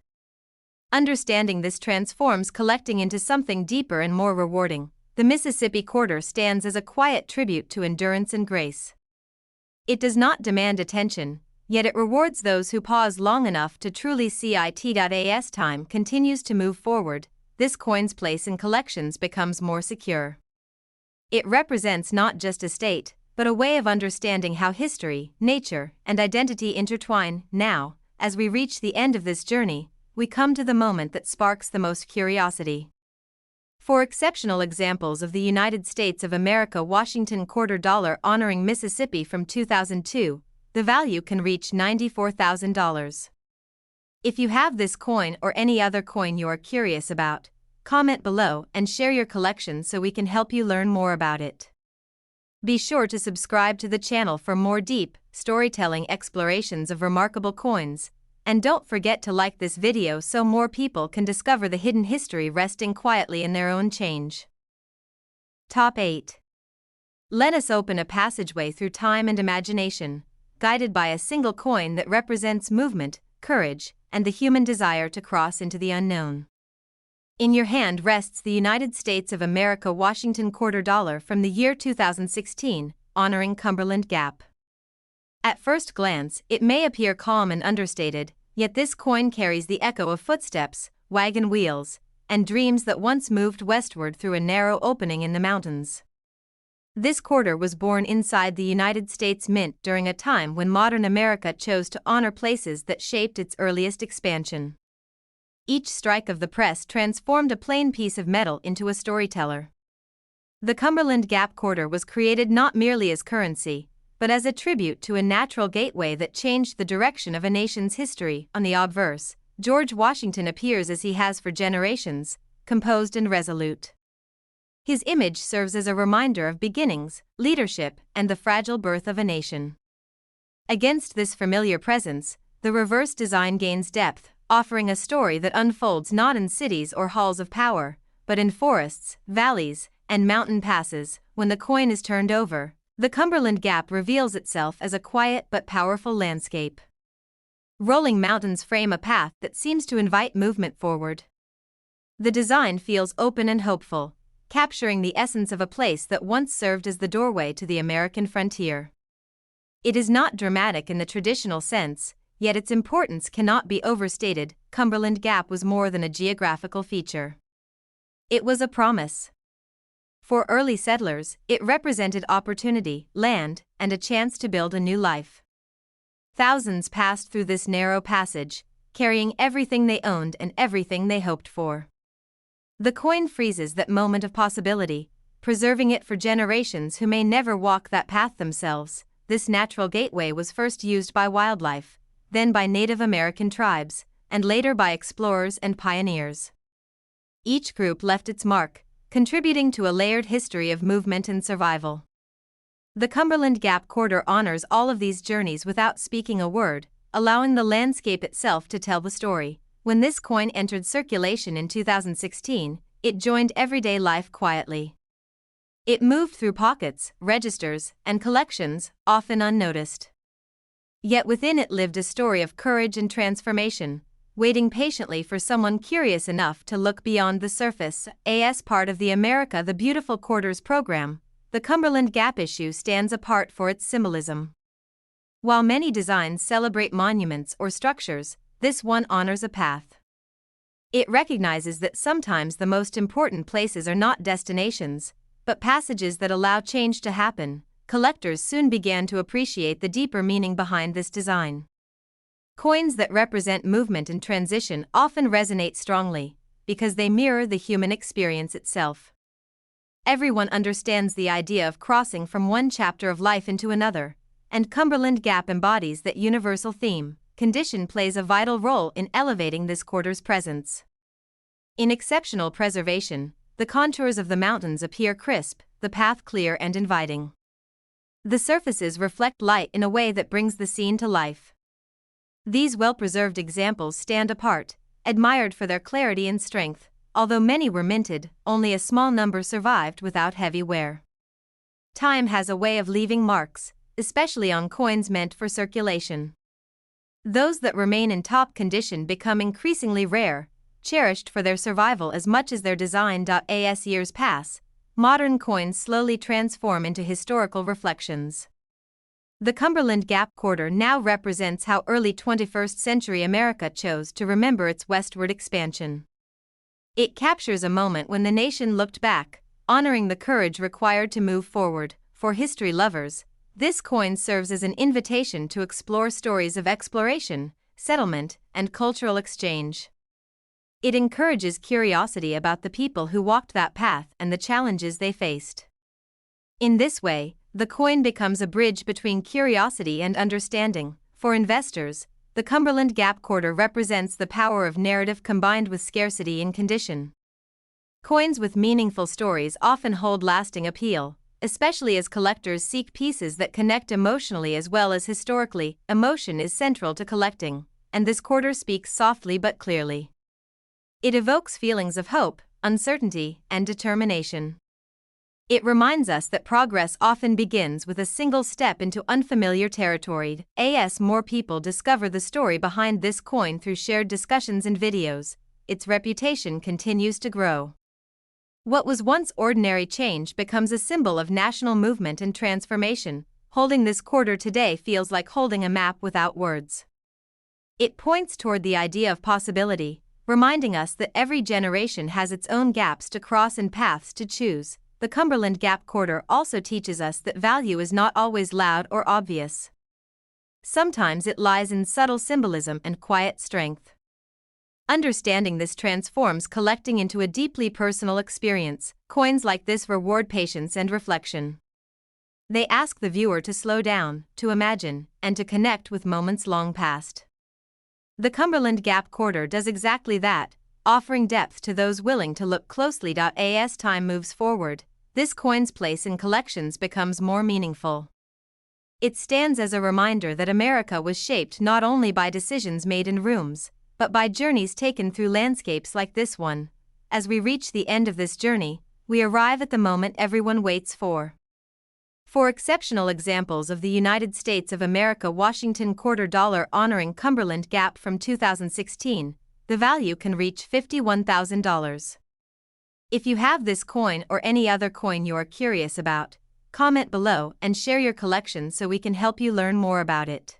Understanding this transforms collecting into something deeper and more rewarding. The Mississippi quarter stands as a quiet tribute to endurance and grace. It does not demand attention, yet it rewards those who pause long enough to truly see it. As time continues to move forward, this coin's place in collections becomes more secure. It represents not just a state, but a way of understanding how history, nature, and identity intertwine. Now, as we reach the end of this journey, we come to the moment that sparks the most curiosity. For exceptional examples of the United States of America Washington quarter dollar honoring Mississippi from 2002, the value can reach $94,000. If you have this coin or any other coin you are curious about, comment below and share your collection so we can help you learn more about it. Be sure to subscribe to the channel for more deep, storytelling explorations of remarkable coins. And don't forget to like this video so more people can discover the hidden history resting quietly in their own change. Top 8. Let us open a passageway through time and imagination, guided by a single coin that represents movement, courage, and the human desire to cross into the unknown. In your hand rests the United States of America Washington quarter dollar from the year 2016, honoring Cumberland Gap. At first glance, it may appear calm and understated, yet this coin carries the echo of footsteps, wagon wheels, and dreams that once moved westward through a narrow opening in the mountains. This quarter was born inside the United States Mint during a time when modern America chose to honor places that shaped its earliest expansion. Each strike of the press transformed a plain piece of metal into a storyteller. The Cumberland Gap quarter was created not merely as currency, but as a tribute to a natural gateway that changed the direction of a nation's history. On the obverse, George Washington appears as he has for generations, composed and resolute. His image serves as a reminder of beginnings, leadership, and the fragile birth of a nation. Against this familiar presence, the reverse design gains depth, offering a story that unfolds not in cities or halls of power, but in forests, valleys, and mountain passes. When the coin is turned over, the Cumberland Gap reveals itself as a quiet but powerful landscape. Rolling mountains frame a path that seems to invite movement forward. The design feels open and hopeful, capturing the essence of a place that once served as the doorway to the American frontier. It is not dramatic in the traditional sense, yet its importance cannot be overstated. Cumberland Gap was more than a geographical feature. It was a promise. For early settlers, it represented opportunity, land, and a chance to build a new life. Thousands passed through this narrow passage, carrying everything they owned and everything they hoped for. The coin freezes that moment of possibility, preserving it for generations who may never walk that path themselves. This natural gateway was first used by wildlife, then by Native American tribes, and later by explorers and pioneers. Each group left its mark, contributing to a layered history of movement and survival. The Cumberland Gap quarter honors all of these journeys without speaking a word, allowing the landscape itself to tell the story. When this coin entered circulation in 2016, it joined everyday life quietly. It moved through pockets, registers, and collections, often unnoticed. Yet within it lived a story of courage and transformation, waiting patiently for someone curious enough to look beyond the surface. As part of the America the Beautiful Quarters program, the Cumberland Gap issue stands apart for its symbolism. While many designs celebrate monuments or structures, this one honors a path. It recognizes that sometimes the most important places are not destinations, but passages that allow change to happen. Collectors soon began to appreciate the deeper meaning behind this design. Coins that represent movement and transition often resonate strongly, because they mirror the human experience itself. Everyone understands the idea of crossing from one chapter of life into another, and Cumberland Gap embodies that universal theme. Condition plays a vital role in elevating this quarter's presence. In exceptional preservation, the contours of the mountains appear crisp, the path clear and inviting. The surfaces reflect light in a way that brings the scene to life. These well-preserved examples stand apart, admired for their clarity and strength. Although many were minted, only a small number survived without heavy wear. Time has a way of leaving marks, especially on coins meant for circulation. Those that remain in top condition become increasingly rare, cherished for their survival as much as their design. As years pass, modern coins slowly transform into historical reflections. The Cumberland Gap quarter now represents how early 21st century America chose to remember its westward expansion. It captures a moment when the nation looked back, honoring the courage required to move forward. For history lovers, this coin serves as an invitation to explore stories of exploration, settlement, and cultural exchange. It encourages curiosity about the people who walked that path and the challenges they faced. In this way, the coin becomes a bridge between curiosity and understanding. For investors, the Cumberland Gap quarter represents the power of narrative combined with scarcity in condition. Coins with meaningful stories often hold lasting appeal, especially as collectors seek pieces that connect emotionally as well as historically. Emotion is central to collecting, and this quarter speaks softly but clearly. It evokes feelings of hope, uncertainty, and determination. It reminds us that progress often begins with a single step into unfamiliar territory. As more people discover the story behind this coin through shared discussions and videos, its reputation continues to grow. What was once ordinary change becomes a symbol of national movement and transformation. Holding this quarter today feels like holding a map without words. It points toward the idea of possibility, reminding us that every generation has its own gaps to cross and paths to choose. The Cumberland Gap quarter also teaches us that value is not always loud or obvious. Sometimes it lies in subtle symbolism and quiet strength. Understanding this transforms collecting into a deeply personal experience. Coins like this reward patience and reflection. They ask the viewer to slow down, to imagine, and to connect with moments long past. The Cumberland Gap quarter does exactly that, offering depth to those willing to look closely. As time moves forward, this coin's place in collections becomes more meaningful. It stands as a reminder that America was shaped not only by decisions made in rooms, but by journeys taken through landscapes like this one. As we reach the end of this journey, we arrive at the moment everyone waits for. For exceptional examples of the United States of America Washington quarter dollar honoring Cumberland Gap from 2016, the value can reach $51,000. If you have this coin or any other coin you're curious about, comment below and share your collection so we can help you learn more about it.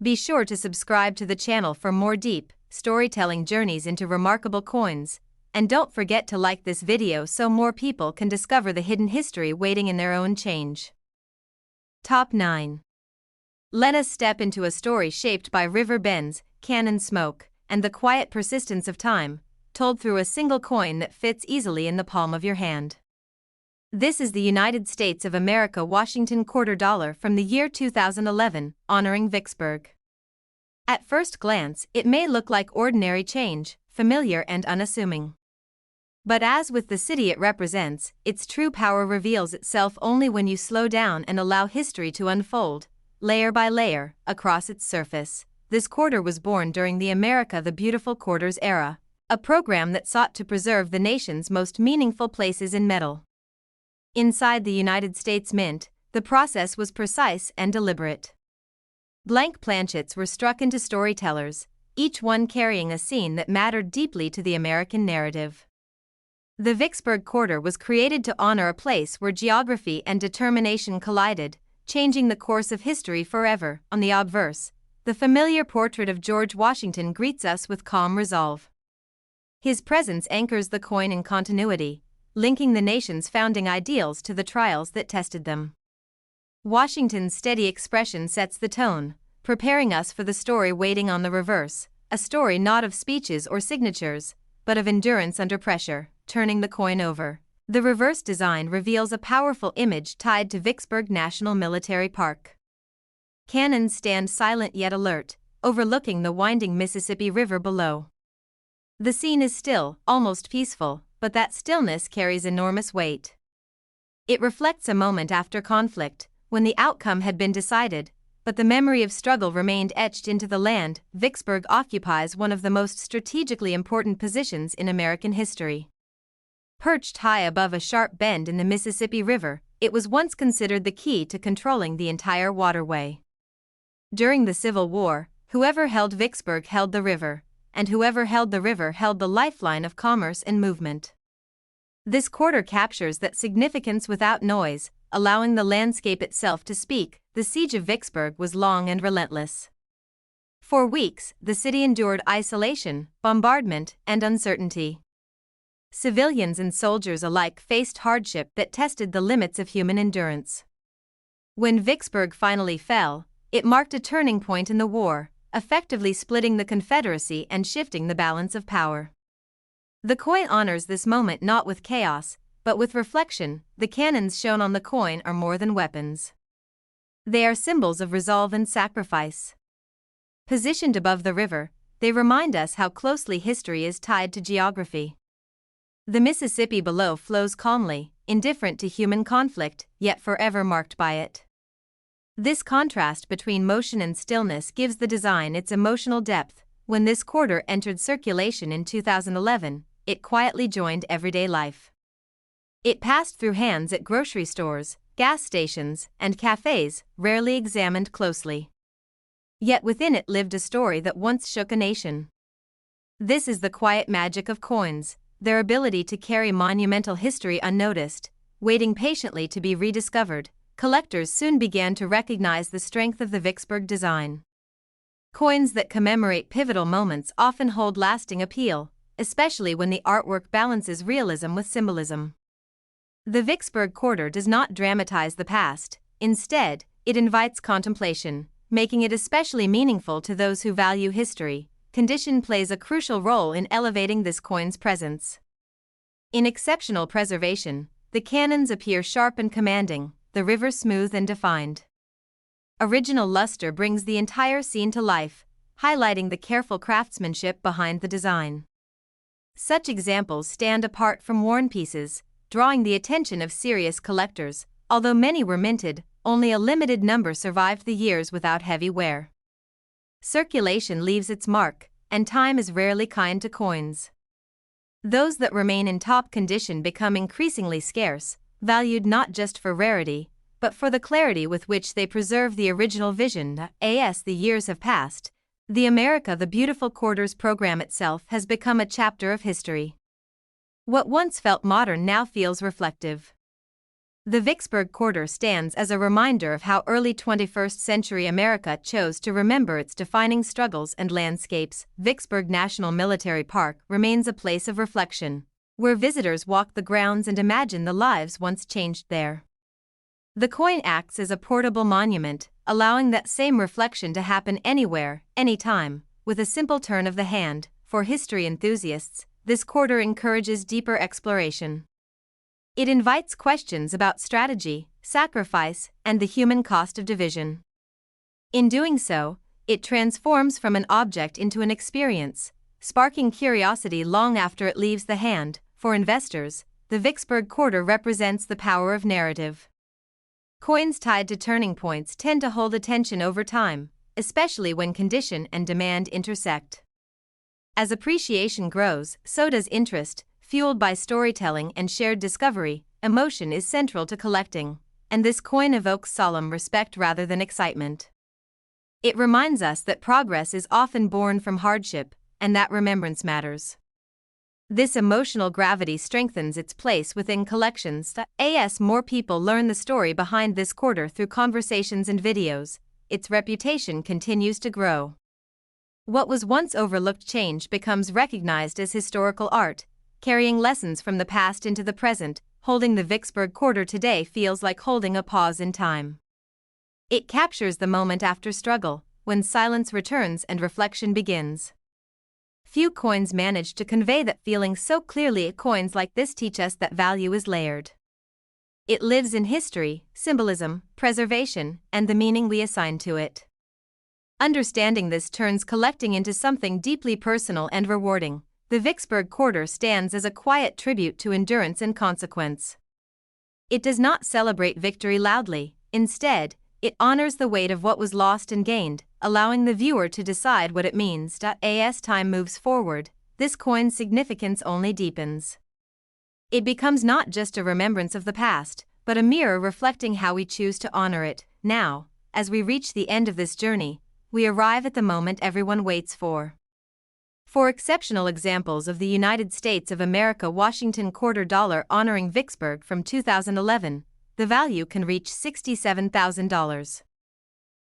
Be sure to subscribe to the channel for more deep, storytelling journeys into remarkable coins, and don't forget to like this video so more people can discover the hidden history waiting in their own change. Top 9. Let us step into a story shaped by river bends, cannon smoke, and the quiet persistence of time, told through a single coin that fits easily in the palm of your hand. This is the United States of America Washington quarter dollar from the year 2011, honoring Vicksburg. At first glance, it may look like ordinary change, familiar and unassuming. But as with the city it represents, its true power reveals itself only when you slow down and allow history to unfold, layer by layer, across its surface. This quarter was born during the America the Beautiful Quarters era, a program that sought to preserve the nation's most meaningful places in metal. Inside the United States Mint, the process was precise and deliberate. Blank planchets were struck into storytellers, each one carrying a scene that mattered deeply to the American narrative. The Vicksburg quarter was created to honor a place where geography and determination collided, changing the course of history forever. On the obverse, the familiar portrait of George Washington greets us with calm resolve. His presence anchors the coin in continuity, linking the nation's founding ideals to the trials that tested them. Washington's steady expression sets the tone, preparing us for the story waiting on the reverse, a story not of speeches or signatures, but of endurance under pressure. Turning the coin over, the reverse design reveals a powerful image tied to Vicksburg National Military Park. Cannons stand silent yet alert, overlooking the winding Mississippi River below. The scene is still, almost peaceful, but that stillness carries enormous weight. It reflects a moment after conflict, when the outcome had been decided, but the memory of struggle remained etched into the land. Vicksburg occupies one of the most strategically important positions in American history. Perched high above a sharp bend in the Mississippi River, it was once considered the key to controlling the entire waterway. During the Civil War, whoever held Vicksburg held the river, and whoever held the river held the lifeline of commerce and movement. This quarter captures that significance without noise, allowing the landscape itself to speak. The siege of Vicksburg was long and relentless. For weeks, the city endured isolation, bombardment, and uncertainty. Civilians and soldiers alike faced hardship that tested the limits of human endurance. When Vicksburg finally fell, it marked a turning point in the war, effectively splitting the Confederacy and shifting the balance of power. The coin honors this moment not with chaos, but with reflection. The cannons shown on the coin are more than weapons. They are symbols of resolve and sacrifice. Positioned above the river, they remind us how closely history is tied to geography. The Mississippi below flows calmly, indifferent to human conflict, yet forever marked by it. This contrast between motion and stillness gives the design its emotional depth. When this quarter entered circulation in 2011, it quietly joined everyday life. It passed through hands at grocery stores, gas stations, and cafes, rarely examined closely. Yet within it lived a story that once shook a nation. This is the quiet magic of coins, their ability to carry monumental history unnoticed, waiting patiently to be rediscovered. Collectors soon began to recognize the strength of the Vicksburg design. Coins that commemorate pivotal moments often hold lasting appeal, especially when the artwork balances realism with symbolism. The Vicksburg quarter does not dramatize the past, instead, it invites contemplation, making it especially meaningful to those who value history. condition plays a crucial role in elevating this coin's presence. In exceptional preservation, the cannons appear sharp and commanding, the river smooth and defined. Original luster brings the entire scene to life, highlighting the careful craftsmanship behind the design. Such examples stand apart from worn pieces, drawing the attention of serious collectors. Although many were minted, only a limited number survived the years without heavy wear. Circulation leaves its mark, and time is rarely kind to coins. Those that remain in top condition become increasingly scarce, valued not just for rarity, but for the clarity with which they preserve the original vision. As the years have passed, the America the Beautiful Quarters program itself has become a chapter of history. What once felt modern now feels reflective. The Vicksburg quarter stands as a reminder of how early 21st century America chose to remember its defining struggles and landscapes. Vicksburg National Military Park remains a place of reflection, where visitors walk the grounds and imagine the lives once changed there. The coin acts as a portable monument, allowing that same reflection to happen anywhere, anytime, with a simple turn of the hand. For history enthusiasts, this quarter encourages deeper exploration. It invites questions about strategy, sacrifice, and the human cost of division. In doing so, it transforms from an object into an experience, sparking curiosity long after it leaves the hand. For investors, the Vicksburg quarter represents the power of narrative. Coins tied to turning points tend to hold attention over time, especially when condition and demand intersect. As appreciation grows, so does interest. Fueled by storytelling and shared discovery, emotion is central to collecting, and this coin evokes solemn respect rather than excitement. It reminds us that progress is often born from hardship, and that remembrance matters. This emotional gravity strengthens its place within collections. As more people learn the story behind this quarter through conversations and videos, its reputation continues to grow. What was once overlooked change becomes recognized as historical art, carrying lessons from the past into the present. Holding the Vicksburg quarter today feels like holding a pause in time. It captures the moment after struggle, when silence returns and reflection begins. Few coins manage to convey that feeling so clearly. Coins like this teach us that value is layered. It lives in history, symbolism, preservation, and the meaning we assign to it. Understanding this turns collecting into something deeply personal and rewarding. The Vicksburg quarter stands as a quiet tribute to endurance and consequence. It does not celebrate victory loudly, instead, it honors the weight of what was lost and gained, allowing the viewer to decide what it means. As time moves forward, this coin's significance only deepens. It becomes not just a remembrance of the past, but a mirror reflecting how we choose to honor it. Now, as we reach the end of this journey, we arrive at the moment everyone waits for. For exceptional examples of the United States of America Washington quarter dollar honoring Vicksburg from 2011, the value can reach $67,000.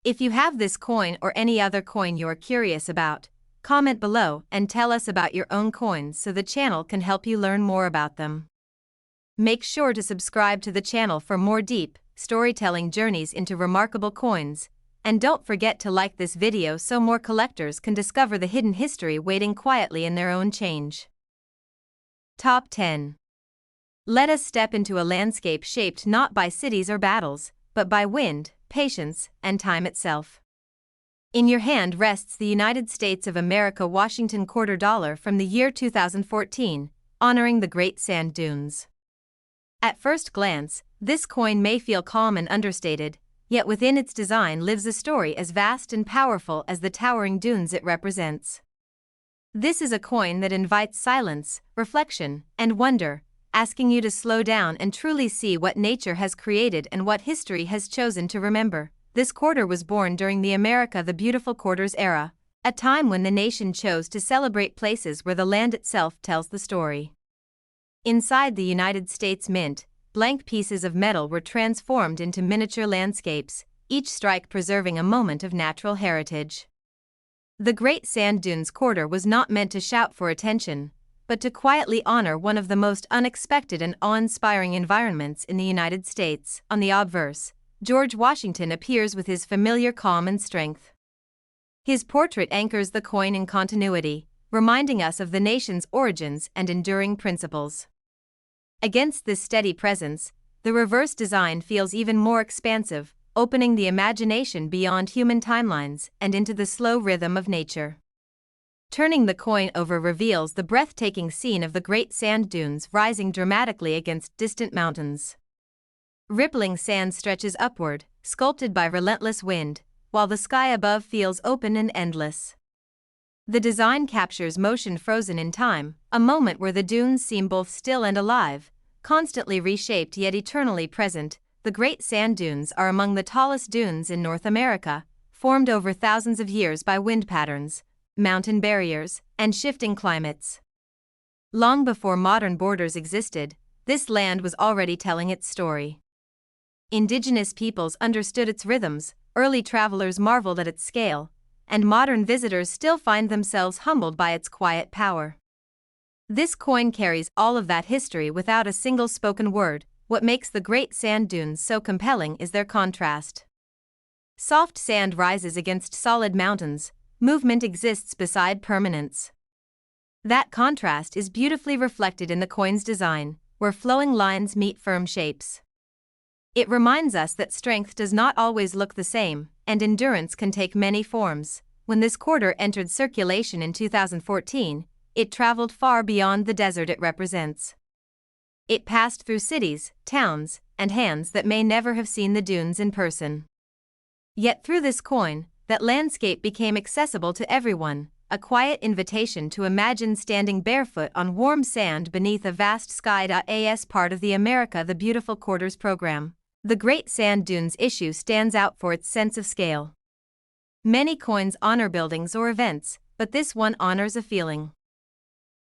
If you have this coin or any other coin you're curious about, comment below and tell us about your own coins so the channel can help you learn more about them. Make sure to subscribe to the channel for more deep, storytelling journeys into remarkable coins. And don't forget to like this video so more collectors can discover the hidden history waiting quietly in their own change. Top 10. Let us step into a landscape shaped not by cities or battles, but by wind, patience, and time itself. In your hand rests the United States of America Washington quarter dollar from the year 2014, honoring the Great Sand Dunes. At first glance, this coin may feel calm and understated, yet within its design lives a story as vast and powerful as the towering dunes it represents. This is a coin that invites silence, reflection, and wonder, asking you to slow down and truly see what nature has created and what history has chosen to remember. This quarter was born during the America the Beautiful Quarters era, a time when the nation chose to celebrate places where the land itself tells the story. Inside the United States Mint, blank pieces of metal were transformed into miniature landscapes, each strike preserving a moment of natural heritage. The Great Sand Dunes quarter was not meant to shout for attention, but to quietly honor one of the most unexpected and awe-inspiring environments in the United States. On the obverse, George Washington appears with his familiar calm and strength. His portrait anchors the coin in continuity, reminding us of the nation's origins and enduring principles. Against this steady presence, the reverse design feels even more expansive, opening the imagination beyond human timelines and into the slow rhythm of nature. Turning the coin over reveals the breathtaking scene of the great sand dunes rising dramatically against distant mountains. Rippling sand stretches upward, sculpted by relentless wind, while the sky above feels open and endless. The design captures motion frozen in time, a moment where the dunes seem both still and alive, constantly reshaped yet eternally present. The Great Sand Dunes are among the tallest dunes in North America, formed over thousands of years by wind patterns, mountain barriers, and shifting climates. Long before modern borders existed, this land was already telling its story. Indigenous peoples understood its rhythms, early travelers marveled at its scale, and modern visitors still find themselves humbled by its quiet power. This coin carries all of that history without a single spoken word. What makes the Great Sand Dunes so compelling is their contrast. Soft sand rises against solid mountains, movement exists beside permanence. That contrast is beautifully reflected in the coin's design, where flowing lines meet firm shapes. It reminds us that strength does not always look the same, and endurance can take many forms. When this quarter entered circulation in 2014, it traveled far beyond the desert it represents. It passed through cities, towns, and hands that may never have seen the dunes in person. Yet through this coin, that landscape became accessible to everyone, a quiet invitation to imagine standing barefoot on warm sand beneath a vast sky. As part of the America the Beautiful Quarters program, the Great Sand Dunes issue stands out for its sense of scale. Many coins honor buildings or events, but this one honors a feeling.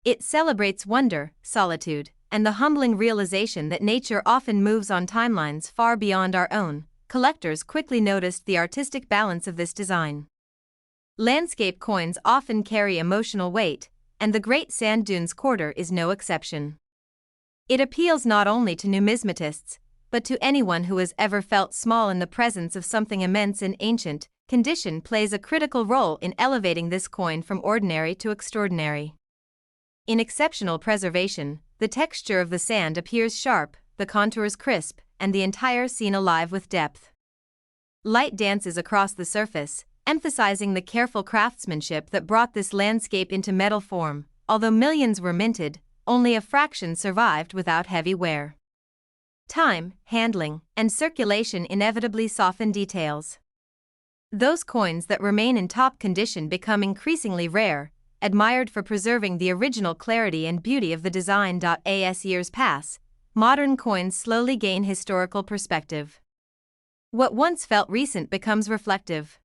It celebrates wonder, solitude, and the humbling realization that nature often moves on timelines far beyond our own. Collectors quickly noticed the artistic balance of this design. Landscape coins often carry emotional weight, and the Great Sand Dunes quarter is no exception. It appeals not only to numismatists, but to anyone who has ever felt small in the presence of something immense and ancient. Condition plays a critical role in elevating this coin from ordinary to extraordinary. In exceptional preservation, the texture of the sand appears sharp, the contours crisp, and the entire scene alive with depth. Light dances across the surface, emphasizing the careful craftsmanship that brought this landscape into metal form. Although millions were minted, only a fraction survived without heavy wear. Time, handling, and circulation inevitably soften details. Those coins that remain in top condition become increasingly rare, admired for preserving the original clarity and beauty of the design. As years pass, modern coins slowly gain historical perspective. What once felt recent becomes reflective.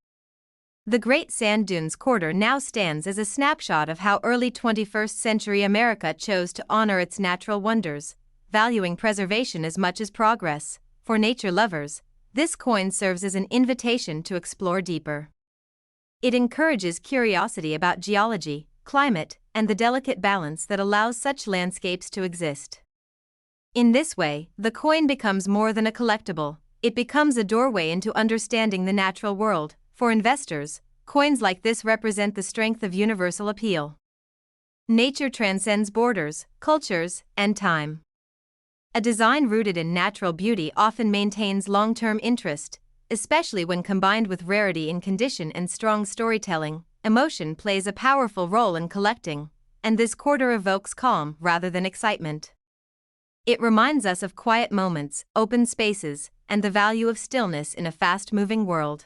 The Great Sand Dunes quarter now stands as a snapshot of how early 21st century America chose to honor its natural wonders, valuing preservation as much as progress. For nature lovers, this coin serves as an invitation to explore deeper. It encourages curiosity about geology, climate, and the delicate balance that allows such landscapes to exist. In this way, the coin becomes more than a collectible, it becomes a doorway into understanding the natural world. For investors, coins like this represent the strength of universal appeal. Nature transcends borders, cultures, and time. A design rooted in natural beauty often maintains long-term interest, especially when combined with rarity in condition and strong storytelling. Emotion plays a powerful role in collecting, and this quarter evokes calm rather than excitement. It reminds us of quiet moments, open spaces, and the value of stillness in a fast-moving world.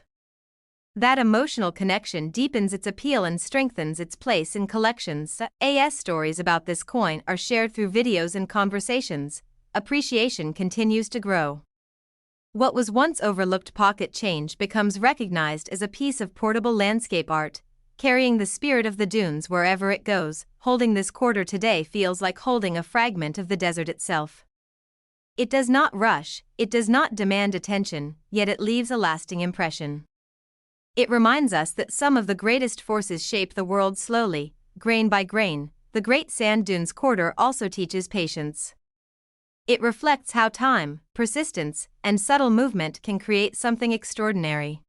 That emotional connection deepens its appeal and strengthens its place in collections. As stories about this coin are shared through videos and conversations, appreciation continues to grow. What was once overlooked pocket change becomes recognized as a piece of portable landscape art, carrying the spirit of the dunes wherever it goes. Holding this quarter today feels like holding a fragment of the desert itself. It does not rush, it does not demand attention, yet it leaves a lasting impression. It reminds us that some of the greatest forces shape the world slowly, grain by grain. The Great Sand Dunes quarter also teaches patience. It reflects how time, persistence, and subtle movement can create something extraordinary.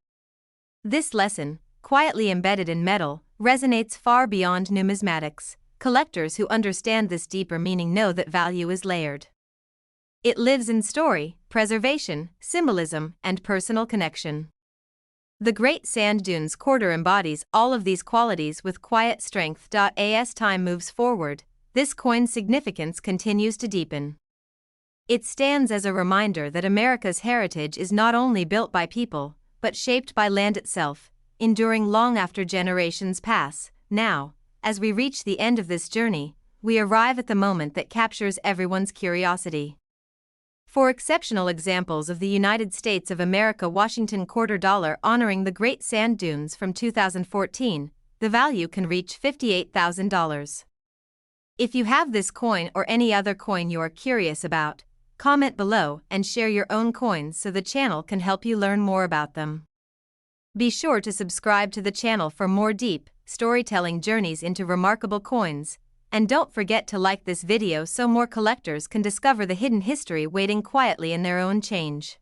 This lesson, quietly embedded in metal, resonates far beyond numismatics. Collectors who understand this deeper meaning know that value is layered. It lives in story, preservation, symbolism, and personal connection. The Great Sand Dunes quarter embodies all of these qualities with quiet strength. As time moves forward, this coin's significance continues to deepen. It stands as a reminder that America's heritage is not only built by people, but shaped by land itself, enduring long after generations pass. Now, as we reach the end of this journey, we arrive at the moment that captures everyone's curiosity. For exceptional examples of the United States of America Washington quarter dollar honoring the Great Sand Dunes from 2014, the value can reach $58,000. If you have this coin or any other coin you are curious about, comment below and share your own coins so the channel can help you learn more about them. Be sure to subscribe to the channel for more deep, storytelling journeys into remarkable coins, and don't forget to like this video so more collectors can discover the hidden history waiting quietly in their own change.